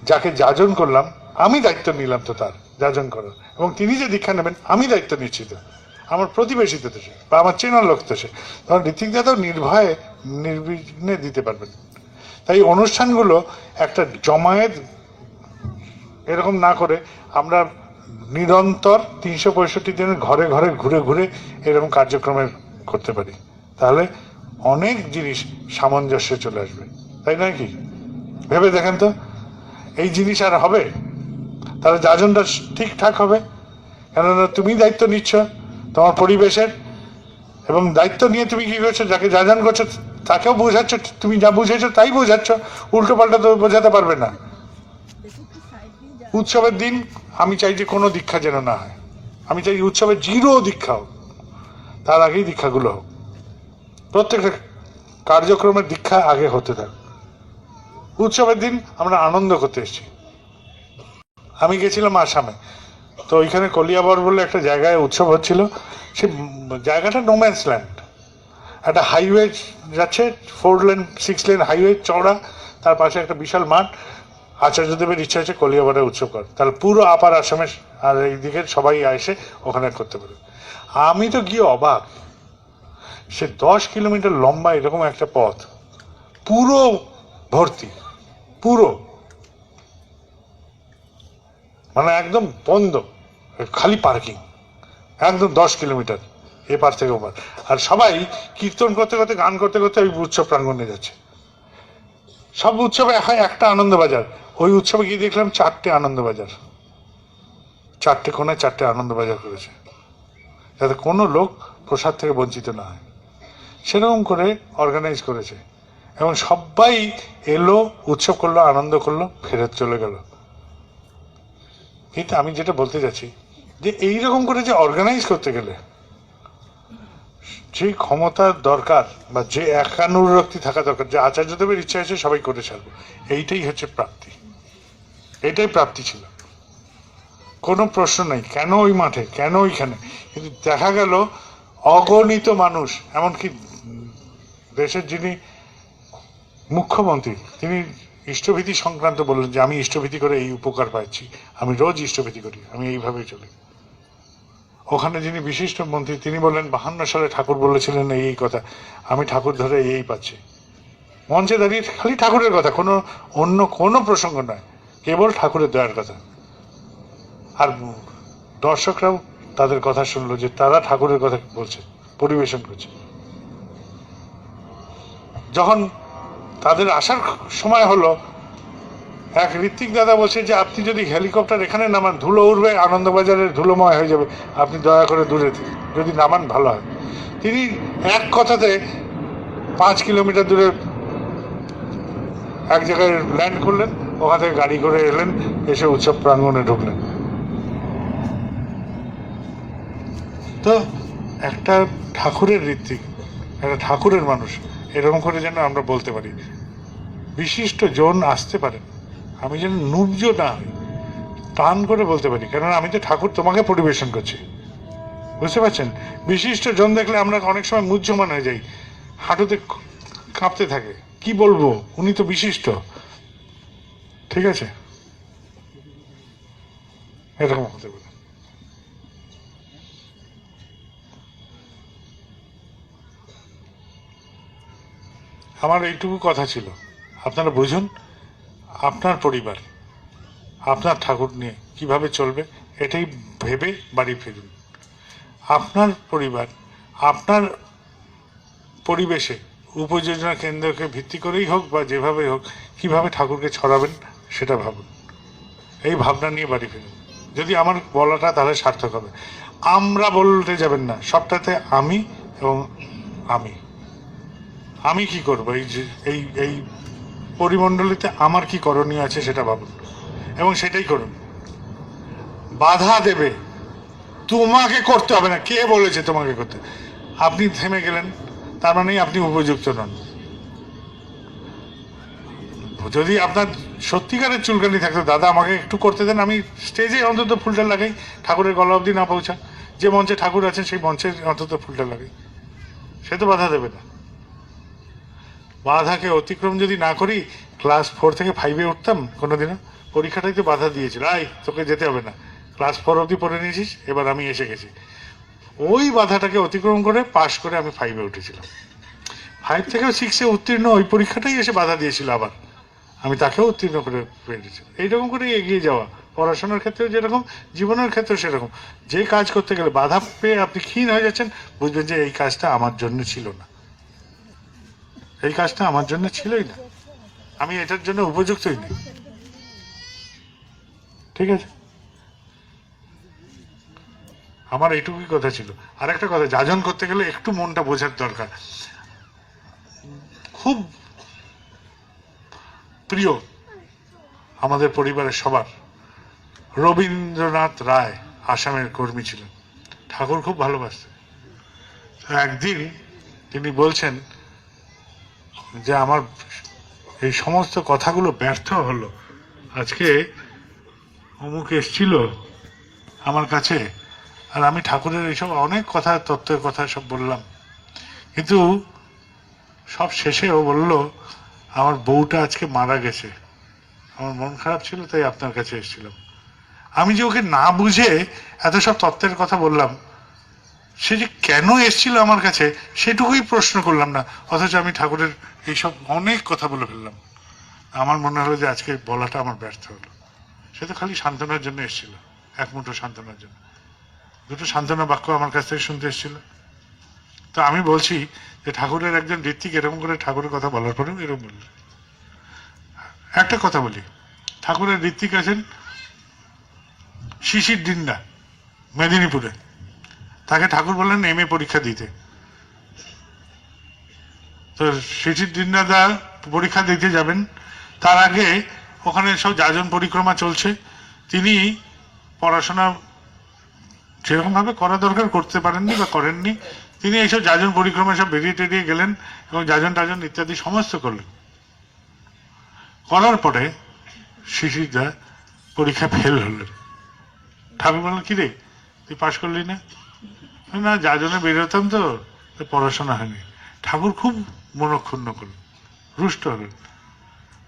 যাকে যাজন করলাম আমি দায়িত্ব নিলাম তো তার যাজন করার, এবং তিনি যে দীক্ষা নেবেন আমি দায়িত্ব নিচ্ছি তো আমার প্রতিবেশী তো সে, বা আমার চেনার লোক তো সে, তখন ঋত্বিক দাদাও নির্ভয়ে নির্বিঘ্নে দিতে পারবেন। তাই অনুষ্ঠানগুলো একটা জমায়েত এরকম না করে আমরা নিরন্তর 365 দিনের ঘরে ঘরে ঘুরে ঘুরে এরকম কার্যক্রমের করতে পারি, তাহলে অনেক জিনিস সামঞ্জস্যে চলে আসবে। তাই নয় কি? ভেবে দেখেন তো, এই জিনিস আর হবে? তাহলে যাজনটা ঠিকঠাক হবে, কেননা তুমি দায়িত্ব নিচ্ছ তোমার পরিবেশের, এবং দায়িত্ব নিয়ে তুমি কি করছো, যাকে যা জান করছো তাকেও বোঝাচ্ছ, তুমি যা বুঝেছো তাই বোঝাচ্ছ, উল্টো পাল্টা তো বোঝাতে পারবে না। উৎসবের দিন আমি চাই যে কোনো দীক্ষা যেন না হয়, আমি চাই উৎসবের জিরো দীক্ষা হোক, তার আগেই দীক্ষাগুলো হোক, প্রত্যেকটা কার্যক্রমের দীক্ষা আগে হতে থাক। উৎসবের দিন আমরা আনন্দ করতে এসেছি। আমি গেছিলাম আসামে, তো ওইখানে কলিয়াবর বলে একটা জায়গায় উৎসব হচ্ছিল। সে জায়গাটা নোম্যান্স ল্যান্ড, একটা হাইওয়ে যাচ্ছে, 4 লেন 6 লেন হাইওয়ে চওড়া, তার পাশে একটা বিশাল মাঠ। আচার্যদেবের ইচ্ছা হচ্ছে কলিয়াবরে উৎসব কর, তাহলে পুরো আপার আসামে আর এইদিকে সবাই এসে ওখানে করতে পারে। আমি তো গিয়ে অবাক, সে 10 কিলোমিটার লম্বা এরকম একটা পথ, পুরো ভর্তি, পুরো মানে একদম বন্ধ, খালি পার্কিং, একদম 10 কিলোমিটার এপার থেকে ওপার। আর সবাই কীর্তন করতে করতে, গান করতে করতে ওই উৎসব প্রাঙ্গণে যাচ্ছে। সব উৎসবে হয় একটা আনন্দবাজার, ওই উৎসবে গিয়ে দেখলাম 4টে আনন্দবাজার, 4টে কোণায় 4টে আনন্দবাজার করেছে, যাতে কোনো লোক প্রসাদ থেকে বঞ্চিত না হয়, সেরকম করে অর্গানাইজ করেছে। এবং সবাই এলো, উৎসব করলো, আনন্দ করলো, ফেরত চলে গেল। কিন্তু আমি যেটা বলতে চাচ্ছি যে এইরকম করে যে অর্গানাইজ করতে গেলে যে ক্ষমতার দরকার বা যে একানুরক্তি থাকা দরকার, যে আচার্যদেবের ইচ্ছা আছে সবাই করে ছাড়বো, এইটাই হচ্ছে প্রাপ্তি, এটাই প্রাপ্তি ছিল, কোনো প্রশ্ন নেই। কেন ওই মাঠে, কেন ওইখানে? কিন্তু দেখা গেল অগণিত মানুষ, এমনকি দেশের যিনি মুখ্যমন্ত্রী তিনি ইষ্টভীতি সংক্রান্ত বললেন যে আমি ইষ্টভীতি করে এই উপকার পাচ্ছি, আমি রোজ ইষ্টভীতি করি, আমি এইভাবেই চলি। ওখানে যিনি বিশিষ্ট মন্ত্রী তিনি বললেন 52 সালে ঠাকুর বলেছিলেন এই কথা, আমি ঠাকুর ধরে এই পাচ্ছি। মঞ্চে দাঁড়িয়ে খালি ঠাকুরের কথা, কোনো অন্য কোনো প্রসঙ্গ নয়, কেবল ঠাকুরের দয়ার কথা। আর দর্শকরাও তাদের কথা শুনলো যে তারা ঠাকুরের কথা বলছে, পরিবেশন করছে। যখন তাদের আসার সময় হলো, এক ঋত্বিক দাদা বলছে যে আপনি যদি হেলিকপ্টার এখানে নামান, ধুলো উঠবে, আনন্দবাজারের ধুলোময় হয়ে যাবে, আপনি দয়া করে দূরে যদি নামান ভালো হয়। তিনি এক কথাতে 5 কিলোমিটার দূরে এক জায়গায় ল্যান্ড করলেন, ওখান থেকে গাড়ি করে এলেন, এসে উৎসব প্রাঙ্গণে ঢুকলেন। তো একটা ঠাকুরের ঋত্বিক, একটা ঠাকুরের মানুষ, এরকম করে যেন আমরা বলতে পারি বিশিষ্ট জন আসতে পারেন, আমি যেন নুব্জ না হই, টান করে বলতে পারি, কেননা আমি তো ঠাকুর তোমাকে পরিবেশন করছি, বুঝতে পারছেন? বিশিষ্ট জন দেখলে আমরা অনেক সময় মুহ্যমান হয়ে যাই, হাঁটুতে কাঁপতে থাকে, কি বলবো, উনি তো বিশিষ্ট, ঠিক আছে, এরকম হতে পারে। আমার এইটুকু কথা ছিল, আপনারা বুঝুন আপনার পরিবার আপনার ঠাকুর নিয়ে কিভাবে চলবে, এটাই ভেবে বাড়ি ফিরুন। আপনার পরিবার আপনার পরিবেশে উপযোজনা কেন্দ্রকে ভিত্তি করেই হোক বা যেভাবেই হোক, কিভাবে ঠাকুরকে ছড়াবেন সেটা ভাবুন, এই ভাবনা নিয়ে বাড়ি ফিরুন। যদি আমার বলাটা তাহলে সার্থক হবে। আমরা বলতে যাবেন না, সবটাতে আমি এবং আমি কি করবো, এই এই পরিমণ্ডলিতে আমার কি করণীয় আছে সেটা ভাবুন এবং সেটাই করুন। বাধা দেবে, তোমাকে করতে হবে না, কে বলেছে তোমাকে করতে? আপনি থেমে গেলেন, তার মানেই আপনি উপযুক্ত নন। যদি আপনার সত্যিকারের চুলকানি থাকতো, দাদা আমাকে একটু করতে দেন, আমি স্টেজে অন্তত ফুলটা লাগাই, ঠাকুরের গলা অবধি না পৌঁছা, যে মঞ্চে ঠাকুর আছেন সেই মঞ্চে অন্তত ফুলটা লাগাই, সে তো বাধা দেবে না। বাধাকে অতিক্রম যদি না করি, ক্লাস 4 থেকে 5-এ উঠতাম কোনোদিনও, পরীক্ষাটাই তো বাধা দিয়েছিল, তোকে যেতে হবে না, ক্লাস 4 অবধি পড়ে নিয়েছিস, এবার আমি এসে গেছি। ওই বাধাটাকে অতিক্রম করে পাশ করে আমি 5-এ উঠেছিলাম। 5 থেকেও 6-এ উত্তীর্ণ ওই পরীক্ষাটাই এসে বাধা দিয়েছিল, আবার আমি তাকেও উত্তীর্ণ করে পেরেছিলাম। এইরকম করে এগিয়ে যাওয়া, পড়াশোনার ক্ষেত্রেও যেরকম, জীবনের ক্ষেত্রেও সেরকম। যে কাজ করতে গেলে বাধা পেয়ে আপনি ক্ষীণ হয়ে যাচ্ছেন, বুঝবেন যে এই কাজটা আমার জন্য ছিল না, এই কাজটা আমার জন্য ছিলই না, আমি এটার জন্য উপযুক্তই নেই, ঠিক আছে? আমার এইটুকুই কথা ছিল। আর একটা কথা, যাজন করতে গেলে একটু মনটা বোঝার দরকার। খুব প্রিয় আমাদের পরিবারের সবার রবীন্দ্রনাথ রায় আসামের কর্মী ছিলেন, ঠাকুর খুব ভালোবাসতেন। একদিন তিনি বলছেন যে আমার এই সমস্ত কথাগুলো ব্যর্থ হলো, আজকে অমুক এসছিল আমার কাছে, আর আমি ঠাকুরের এইসব অনেক কথা, তত্ত্বের কথা সব বললাম, কিন্তু সব শেষে ও বলল আমার বউটা আজকে মারা গেছে, আমার মন খারাপ ছিল তাই আপনার কাছে এসেছিলাম। আমি যে ওকে না বুঝে এত সব তত্ত্বের কথা বললাম, সে যে কেন এসেছিল আমার কাছে সেটুকুই প্রশ্ন করলাম না, অথচ আমি ঠাকুরের এইসব অনেক কথা বলে ফেললাম। আমার মনে হলো যে আজকে বলাটা আমার ব্যর্থ হলো। সে তো খালি সান্ত্বনার জন্য এসেছিল, এক মুঠো সান্ত্বনার জন্য, দুটো সান্ত্বনা বাক্য আমার কাছ থেকে শুনতে এসেছিল। তো আমি বলছি যে ঠাকুরের একজন ঋত্বিক এরকম করে ঠাকুরের কথা বলার পরেও এরকম বলল। একটা কথা বলি, ঠাকুরের ঋত্বিক আছেন শিশির দিন্দা, মেদিনীপুরে। তাকে ঠাকুর বললেন MA পরীক্ষা দিতে। তো শিশির দিন্দা পরীক্ষা দিতে যাবেন, তার আগে ওখানে সব যাজন পরিক্রমা চলছে। তিনি পড়াশোনা যেরকম ভাবে করা দরকার করতে পারেননি বা করেননি। তিনি এইসব যাজন পরিক্রমা সব বেরিয়ে টেরিয়ে গেলেন এবং যাজন টাজন ইত্যাদি সমস্ত করলেন। করার পরে শিশিরদা পরীক্ষা ফেল হলেন। ঠাকুর বললেন কি রে তুই পাশ করলি না? না, যাজনে বেরোতাম তো পড়াশোনা হয়নি। ঠাকুর খুব মনক্ষুণ্ণ করলেন, রুষ্ট হলেন।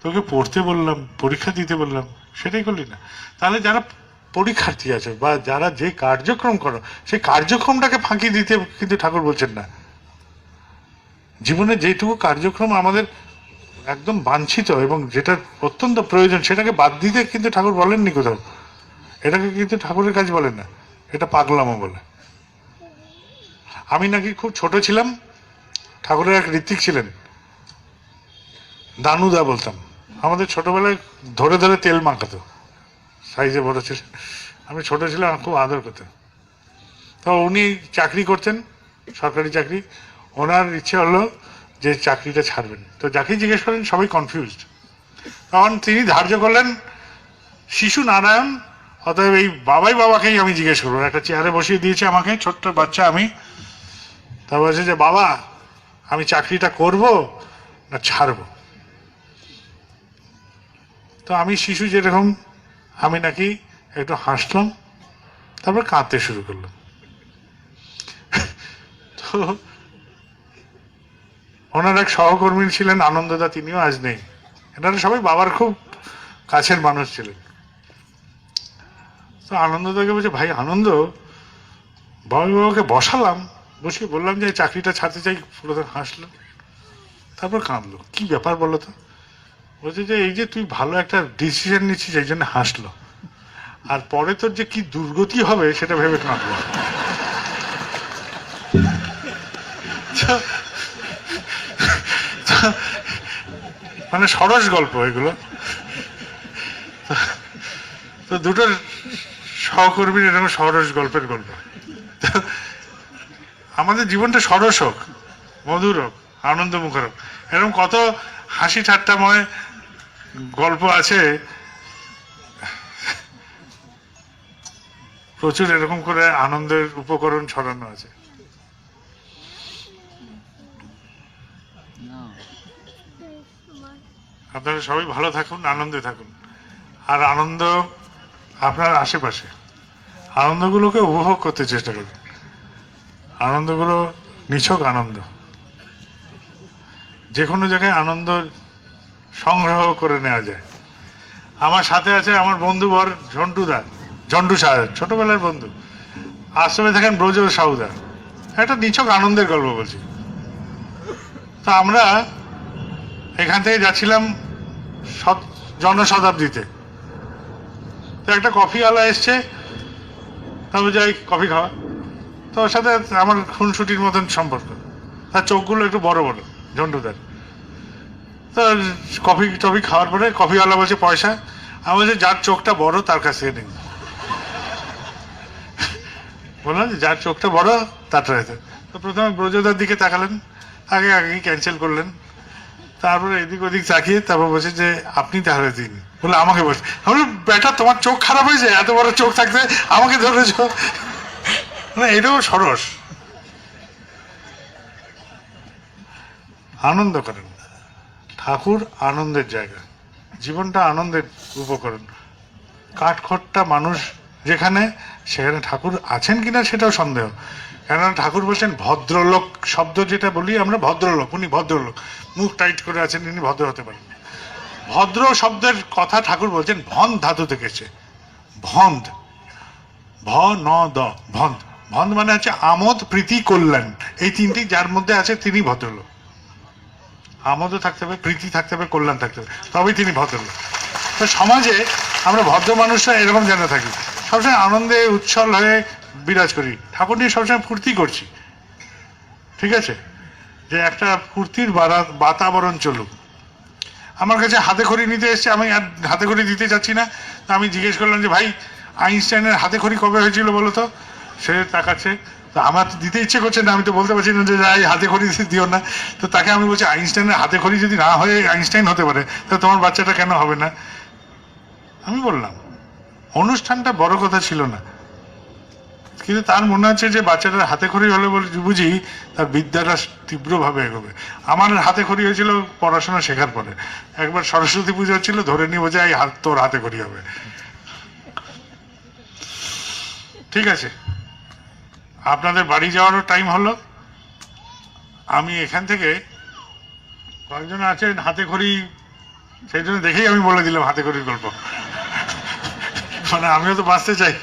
তোকে পড়তে বললাম, পরীক্ষা দিতে বললাম, সেটাই করলি না। তাহলে যারা পরীক্ষার্থী আছে বা যারা যে কার্যক্রম করো, সেই কার্যক্রমটাকে ফাঁকি দিতে কিন্তু ঠাকুর বলছেন না। জীবনে যেটুকু কার্যক্রম আমাদের একদম বাঞ্ছিত এবং যেটা অত্যন্ত প্রয়োজন, সেটাকে বাদ দিতে কিন্তু ঠাকুর বলেননি কোথাও। এটাকে কিন্তু ঠাকুরের কাজ বলেন না, এটা পাগলামো বলে। আমি নাকি খুব ছোট ছিলাম, ঠাকুরের এক ঋত্বিক ছিলেন দানুদা বলতাম, আমাদের ছোটবেলায় ধরে ধরে তেল মাখাতো, সাইজে বড় ছিলেন। আমি ছোট ছিলাম, খুব আদর করতেন। তো উনি চাকরি করতেন, সরকারি চাকরি। ওনার ইচ্ছে হলো যে চাকরিটা ছাড়বেন। তো যাকেই জিজ্ঞেস করেন সবাই কনফিউজড। তখন তিনি ধার্য করলেন শিশু নারায়ণ, অতএব এই বাবাকেই আমি জিজ্ঞেস করবো। একটা চেয়ারে বসিয়ে দিয়েছে আমাকে, ছোট্ট বাচ্চা আমি। তা বলছে যে বাবা আমি চাকরিটা করব না ছাড়বো? তো আমি শিশু যেরকম, আমি নাকি একটু হাসলাম, তারপর কাঁদতে শুরু করলাম। তো ওনার এক সহকর্মী ছিলেন আনন্দদা, তিনিও আজ নেই। এনারা সবাই বাবার খুব কাছের মানুষ ছিলেন। তো আনন্দদাকে বলছে ভাই আনন্দ, বাবাকে বসালাম, বসিয়ে বললাম যে চাকরিটা ছাড়তে চাই। প্রথমে হাসলো, তারপর কাঁদলো। কি ব্যাপার বলো তো? বলছে যে এই যে তুই ভালো একটা ডিসিশন নিচ্ছিস এই জন্য হাসলো, আর পরে তোর যে কি দুর্গতি হবে সেটা ভেবে কাঁদলো। মানে সরস গল্প এগুলো। তো দুটো সহকর্মীর এরকম সরস গল্পের গল্প। আমাদের জীবনটা সরস হোক, মধুর হোক, আনন্দমুখর হোক, এরকম কত হাসি ঠাট্টাময় গল্প আছে। প্রচুর এরকম করে আনন্দের উপকরণ ছড়ানো আছে। আপনারা সবাই ভালো থাকুন, আনন্দে থাকুন। আর আনন্দ আপনার আশেপাশে, আনন্দগুলোকে উপভোগ করতে চেষ্টা করুন। আনন্দগুলো নিছক আনন্দ। যে কোনো জায়গায় আনন্দ সংগ্রহ করে নেওয়া যায়। আমার সাথে আছে আমার বন্ধুবর ঝন্টু সাহেব, ছোটবেলার বন্ধু। আশ্রমে থাকেন ব্রজ সাউদা। একটা নিছক আনন্দের গল্প বলছি। তো আমরা এখান থেকে যাচ্ছিলাম জনশতাব্দীতে। তো একটা কফিওয়ালা এসছে, তারপর যাই কফি খাওয়া। তো ওর সাথে আমার খুনসুটির মতন সম্পর্ক। তার চোখগুলো একটু বড় বড়, ঝন্টুদার। তো কফি খাওয়ার পরে কফিওয়ালা বলছে পয়সা। আমি বলছি যার চোখটা বড় তার কাছ থেকে নেই। বললাম যে যার চোখটা বড় তারটা হয়েছে। তো প্রথমে ব্রজদার দিকে তাকালেন, আগে ক্যান্সেল করলেন, তারপরে এদিক ওদিক তাকিয়ে তারপর বলছে যে আপনি তাহলে দিন, বলে আমাকে বলছে। আমি বেটা তোমার চোখ খারাপ হয়েছে, এত বড় চোখ থাকতে আমাকে ধরেছ? না এটাও সরস। আনন্দ করেন, ঠাকুর আনন্দের জায়গা, জীবনটা আনন্দের উপকরণ। কাঠখোট্টা মানুষ যেখানে, সেখানে ঠাকুর আছেন কিনা সেটাও সন্দেহ। কেননা ঠাকুর বলছেন ভদ্রলোক শব্দ যেটা বলি আমরা, ভদ্রলোক, উনি ভদ্রলোক, মুখ টাইট করে আছেন, ইনি ভদ্র হতে পারেন। ভদ্র শব্দের কথা ঠাকুর বলছেন ভন্দ ধাতু থেকে এসেছে। ভন্দ, ভ ন দ, ভন্দ। ভন্দ মানে হচ্ছে আমোদ, প্রীতি, কল্যাণ, এই তিনটি যার মধ্যে আছে তিনি ভদ্রলোক। আমোদও থাকতে হবে, প্রীতি থাকতে হবে, কল্যাণ থাকতে হবে, তবেই তিনি ভদ্রলোক। তো সমাজে আমরা ভদ্র মানুষরা এরকম যেন থাকি, সবসময় আনন্দে উচ্ছল হয়ে বিরাজ করি, ঠাকুর নিয়ে সবসময় ফুর্তি করছি, ঠিক আছে, যে একটা ফুর্তির বাতাবরণ চলুক। আমার কাছে হাতে খড়ি নিতে এসছে, আমি আর হাতে খড়ি দিতে চাচ্ছি না। আমি জিজ্ঞেস করলাম যে ভাই আইনস্টাইনের হাতে খড়ি কবে হয়েছিল বলো তো? সে তাকাচ্ছে, তো আমার তো দিতে ইচ্ছে করছে না, আমি তো বলতে পারছি না যে যাই হাতে খড়ি দিও না। তো তাকে আমি বলছি আইনস্টাইনের হাতে খড়ি যদি না হয়ে আইনস্টাইন হতে পারে, তা তোমার বাচ্চাটা কেন হবে না? আমি বললাম অনুষ্ঠানটা বড় কথা ছিল না, কিন্তু তার মনে হচ্ছে যে বাচ্চাটার হাতে খড়ি হলে বলে বুঝি তার বিদ্যাটা তীব্রভাবে এগোবে। আমার হাতে খড়ি হয়েছিল পড়াশোনা শেখার পরে, একবার সরস্বতী পুজো হচ্ছিল, ধরে নিব যে এই তোর হাতে খড়ি হবে। ঠিক আছে, আপনাদের বাড়ি যাওয়ারও টাইম হলো। আমি এখান থেকে কয়েকজন আছেন হাতে খড়ি, সেই জন্য দেখেই আমি বলে দিলাম হাতে খড়ির গল্প, মানে আমিও তো বাঁচতে চাই।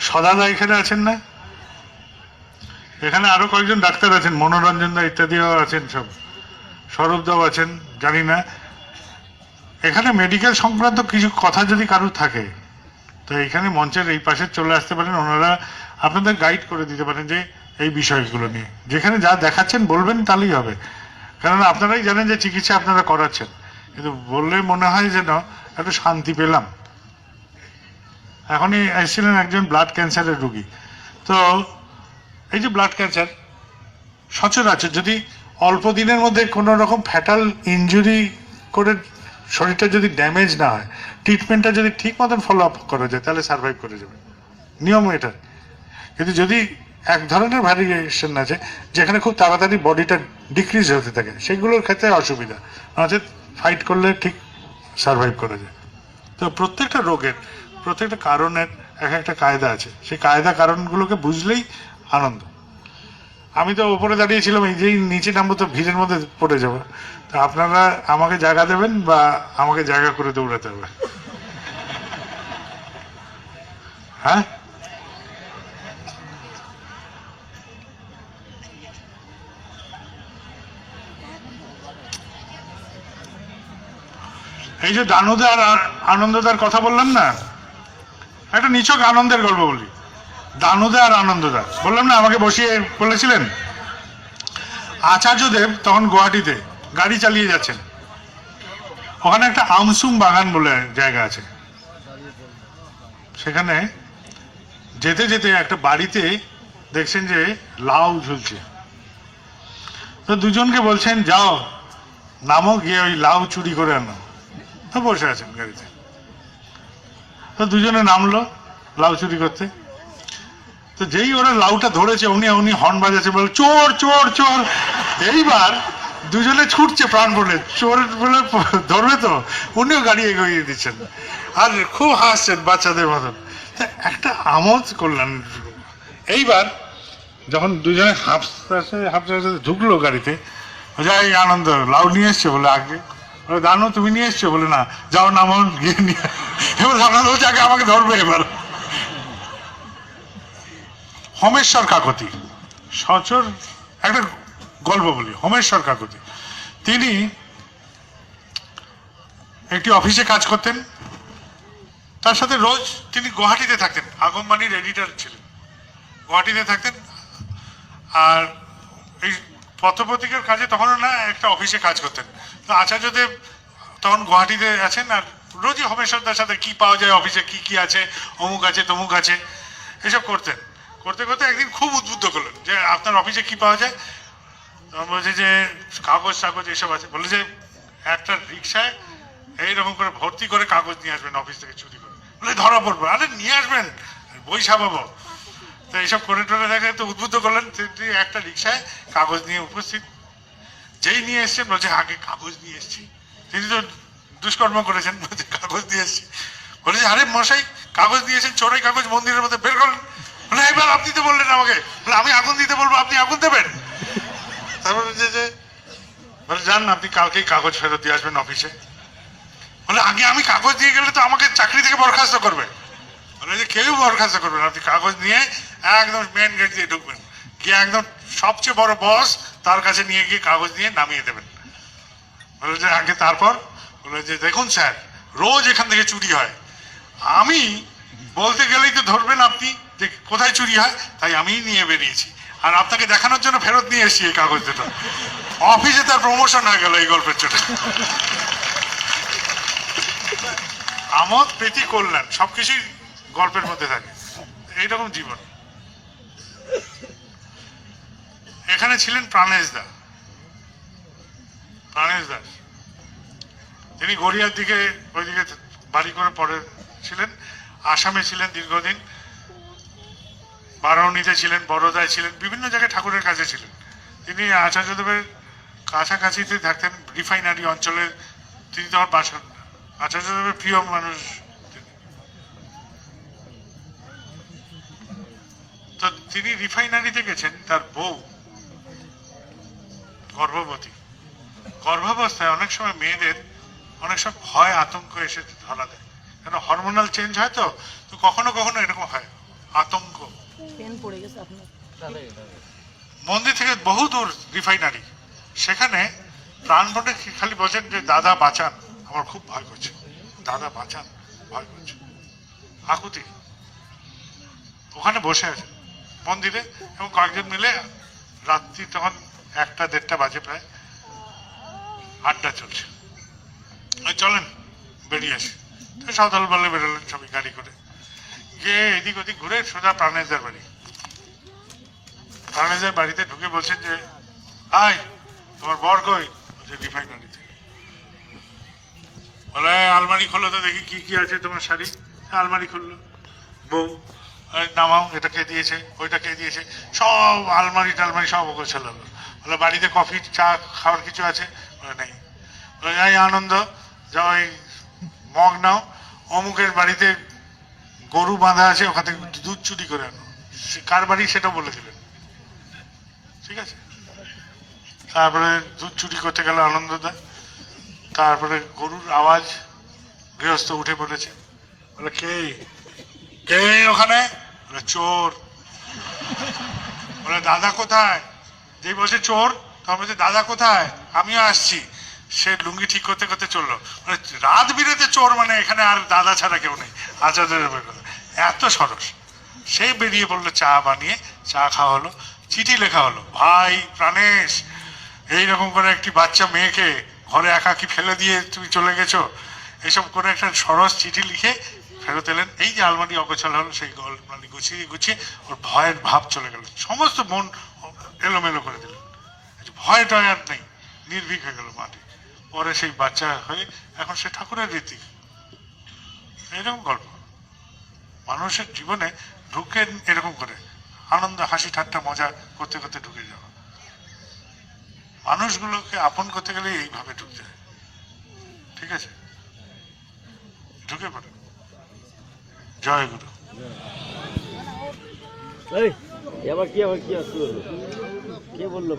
সদাদা এখানে আছেন না? এখানে আরো কয়েকজন ডাক্তার আছেন, মনোরঞ্জন দা ইত্যাদিও আছেন, সব স্বরূপদাও আছেন, জানি না। এখানে মেডিকেল সংক্রান্ত কিছু কথা যদি কারোর থাকে তো এখানে মঞ্চের এই পাশে চলে আসতে পারেন, ওনারা আপনাদের গাইড করে দিতে পারেন যে এই বিষয়গুলো নিয়ে। যেখানে যা দেখাচ্ছেন বলবেন তাহলেই হবে, কেননা আপনারাই জানেন যে চিকিৎসা আপনারা করাচ্ছেন, কিন্তু বললে মনে হয় যেন একটু শান্তি পেলাম। এখনই এসেছিলেন একজন ব্লাড ক্যান্সারের রুগী। তো এই যে ব্লাড ক্যান্সার সচরাচর যদি অল্প দিনের মধ্যে কোনো রকম ফ্যাটাল ইনজুরি করে শরীরটা যদি ড্যামেজ না হয়, ট্রিটমেন্টটা যদি ঠিক মতন ফলো আপ করা যায়, তাহলে সার্ভাইভ করে যাবে, নিয়ম এটা। কিন্তু যদি এক ধরনের ভ্যারিয়েশন আছে যেখানে খুব তাড়াতাড়ি বডিটা ডিক্রিজ হতে থাকে, সেগুলোর ক্ষেত্রে অসুবিধা, নচেত ফাইট করলে ঠিক সার্ভাইভ করা যায়। তো প্রত্যেকটা রোগের, প্রত্যেকটা কারণের এক একটা কায়দা আছে, সেই কায়দা কারণগুলোকে বুঝলেই আনন্দ। আমি তো ওপরে দাঁড়িয়েছিলাম, এই যেই নিচে নামবো তো ভিড়ের মধ্যে পড়ে যাবো। তো আপনারা আমাকে জায়গা দেবেন বা আমাকে জায়গা করে দৌড়াতে হবে? হ্যাঁ, এই যে দানুদার আর আনন্দদার কথা বললাম না, একটা নিছক আনন্দের গল্প বলি। দানুদা আর আনন্দদা বললাম না, আমাকে বসিয়ে বলেছিলেন। আচার্যদেব তখন গুয়াহাটিতে গাড়ি চালিয়ে যাচ্ছেন, ওখানে একটা আমসুম বাগান বলে জায়গা আছে, সেখানে যেতে যেতে একটা বাড়িতে দেখছেন যে লাউ ঝুলছে। তো দুজনকে বলছেন যাও নামো, গিয়ে ওই লাউ চুরি করে আনো। তো বসে আছেন গাড়িতে, তো দুজনে নামলো লাউ চুরি করতে। তো যেই ওরা লাউটা ধরেছে উনি হর্ন বাজাচ্ছে, বলে চোর চোর চোর। এইবার দুজনে ছুটছে প্রাণ বলে, চোর বলে ধরবে তো, উনিও গাড়ি এগিয়ে দিচ্ছেন আর খুব হাসছেন বাচ্চাদের মতন। একটা আমোদ করলেন। এইবার যখন দুজনে হাফতে ঢুকলো গাড়িতে, যাই আনন্দ লাউ নিয়ে এসছে বলে, আগে দানু তুমি নিয়ে এসছো বলে, না যাও নামো গিয়ে নিয়ে। এবার আনন্দ হচ্ছে আগে আমাকে ধরবে। এবার হোমেশ্বর কাকতি, সচর একটা গল্প বলি। হোমেশ্বর কাকতি তিনি একটি অফিসে কাজ করতেন, তার সাথে রোজ তিনি গুয়াহাটিতে থাকতেন, আগমবাণীর এডিটর ছিলেন, গুয়াহাটিতে থাকতেন। আর এই পত্রপত্রিকার কাজে তখনও না একটা অফিসে কাজ করতেন। তো আচার্যদেব তখন গুয়াহাটিতে আছেন, আর রোজই হমেশ্বরদার সাথে কি পাওয়া যায় অফিসে, কি কি আছে, অমুক আছে তমুক আছে, এসব করতেন। করতে করতে একদিন খুব উদ্বুদ্ধ করলেন যে আপনার অফিসে কি পাওয়া যায়। তখন বলছে যে কাগজ টাগজ এসব আছে। বলে যে একটা রিক্সায় এইরকম করে ভর্তি করে কাগজ নিয়ে আসবেন অফিস থেকে চুরি করে। বলে ধরা পড়বো। আরে নিয়ে আসবেন, বই ছাপাবো। তো এইসব করে টোরে দেখে তো উদ্বুদ্ধ করলেন। তিনি একটা রিক্সায় কাগজ নিয়ে উপস্থিত। যেই নিয়ে এসছেন বলছে আগে কাগজ নিয়ে এসছি। তিনি তো দুষ্কর্ম করেছেন, বলছে কাগজ দিয়ে এসছি। বলেছে আরে মশাই কাগজ দিয়েছেন, চোরাই কাগজ মন্দিরের মধ্যে বের করেন। বলে এবার আপনি তো বললেন আমাকে, বলে আমি আগুন দিতে বলবো, আপনি আগুন দেবেন? তারপর বলছে যে বলে যান আপনি কালকেই কাগজ ফেরত দিয়ে আসবেন অফিসে। বলে আগে আমি কাগজ দিয়ে গেলে তো আমাকে চাকরি থেকে বরখাস্ত করবে। বলে যে কেউ বরখাস্ত করবে না, আপনি কাগজ নিয়ে একদম মেন গেট দিয়ে ঢুকবেন, গিয়ে একদম সবচেয়ে বড় বস তার কাছে নিয়ে গিয়ে কাগজ নিয়ে নামিয়ে দেবেন। বলে যে আগে তারপর বলে যে দেখুন স্যার, রোজ এখান থেকে চুরি হয়, আমি বলতে গেলেই তো ধরবেন আপনি যে কোথায় চুরি হয়, তাই আমিই নিয়ে বেরিয়েছি, আর আপনাকে দেখানোর জন্য ফেরত নিয়ে এসেছি এই কাগজ দুটো। অফিসে তার প্রমোশন হয়ে গেল এই গল্পের চোটে। আমোদ প্রীতি কল্যাণ সবকিছুই গল্পের মধ্যে থাকে, এইরকম জীবন। এখানে ছিলেন প্রাণেশ দা, প্রাণেশ দাস। তিনি গড়িয়ার দিকে ওইদিকে বাড়ি করে পরে ছিলেন। আসামে ছিলেন দীর্ঘদিন, বারাউনিতে ছিলেন, বড়োদায় ছিলেন, বিভিন্ন জায়গায় ঠাকুরের কাছে ছিলেন। তিনি আচার্যদেবের কাছাকাছিতে থাকতেন, রিফাইনারি অঞ্চলে তিনি তখন বাস করেন। আচার্যদেবের প্রিয় মানুষ। তো তিনি রিফাইনারিতে গেছেন, তার বউ গর্ভবতী। গর্ভাবস্থায় অনেক সময় মেয়েদের অনেক সব ভয় আতঙ্ক এসে ধরা দেয়, কেন হরমোনাল চেঞ্জ হয়। তো তো কখনো কখনো এরকম হয় আতঙ্ক। মন্দির থেকে বহু দূর রিফাইনারি, সেখানে প্রাণপণে খালি বলছেন যে দাদা বাঁচান, আমার খুব ভয় করছে, দাদা বাঁচান, ভয় করছে। আকুতি ওখানে বসে আছে মন্দিরে, এবং কয়েকজন মিলে রাত্রি তখন 1টা-1:30 বাজে প্রায়, আড্ডা চলছে। চলেন বেরিয়ে আসি। সাঁওতাল বলে বেরোলেন সবাই গাড়ি করে, গিয়ে এদিক ওদিক ঘুরে সোজা প্রাণেশদার বাড়ি। প্রাণেশদার বাড়িতে ঢুকে বলছেন যে আয় তোমার বর কই? বলছে রিফাইনারিতে। বলে আলমারি খোলো তো দেখি কি কি আছে তোমার শাড়ি। আলমারি খুললো, বউ নামাও, এটা কে দিয়েছে, ওইটা কে দিয়েছে, সব আলমারি টালমারি সব গোছালো। বলে বাড়িতে কফি চা খাওয়ার কিছু আছে? বলে নেই। বলে যাই আনন্দ, যাও ওই মগ নাও, অমুকের বাড়িতে গরু বাঁধা আছে, ওখান থেকে দুধ চুরি করে আনো। কার বাড়ি সেটা বলে দিলেন, ঠিক আছে। তারপরে দুধ চুরি করতে গেল আনন্দদা। তারপরে গরুর আওয়াজ, গৃহস্থ উঠে পড়েছে। বলে কে কে ওখানে? বলে চোর। বলে দাদা কোথায়? যেই বলছে চোর, তখন বলছে দাদা কোথায়, আমিও আসছি। সে লুঙ্গি ঠিক করতে করতে চললো। মানে রাত বিরেতে চোর, মানে এখানে আর দাদা ছাড়া কেউ নেই। আচার্যদেবের কথা এত সরস। সে বেরিয়ে পড়লো, চা বানিয়ে চা খাওয়া হলো, চিঠি লেখা হলো, ভাই প্রাণেশ, এইরকম করে একটি বাচ্চা মেয়েকে ঘরে একাকি ফেলে দিয়ে তুমি চলে গেছো, এসব করে একটা সরস চিঠি লিখে ফেরত এলেন। এই যে আলমারি অগোছাল হলো, সেই আলমারি গুছিয়ে গুছিয়ে ওর ভয়ের ভাব চলে গেল, সমস্ত মন এলোমেলো করে দিলেন, ভয় টয় আর নেই, নির্ভীক হয়ে গেল মাটি। পরে সেই বাচ্চা হয়ে এখন সে ঠাকুরের রীতি। এরকম গল্প মানুষের জীবনে ঢুকে এরকম করে আনন্দ, হাসি ঠাট্টা মজা করতে করতে ঢুকে যাওয়া। মানুষগুলোকে আপন করতে গেলে এইভাবে ঢুকতে হয়, ঠিক আছে? ঢুকে পড়ে। জয় গুরু। আবার কি শুরু হলো? কে বললো?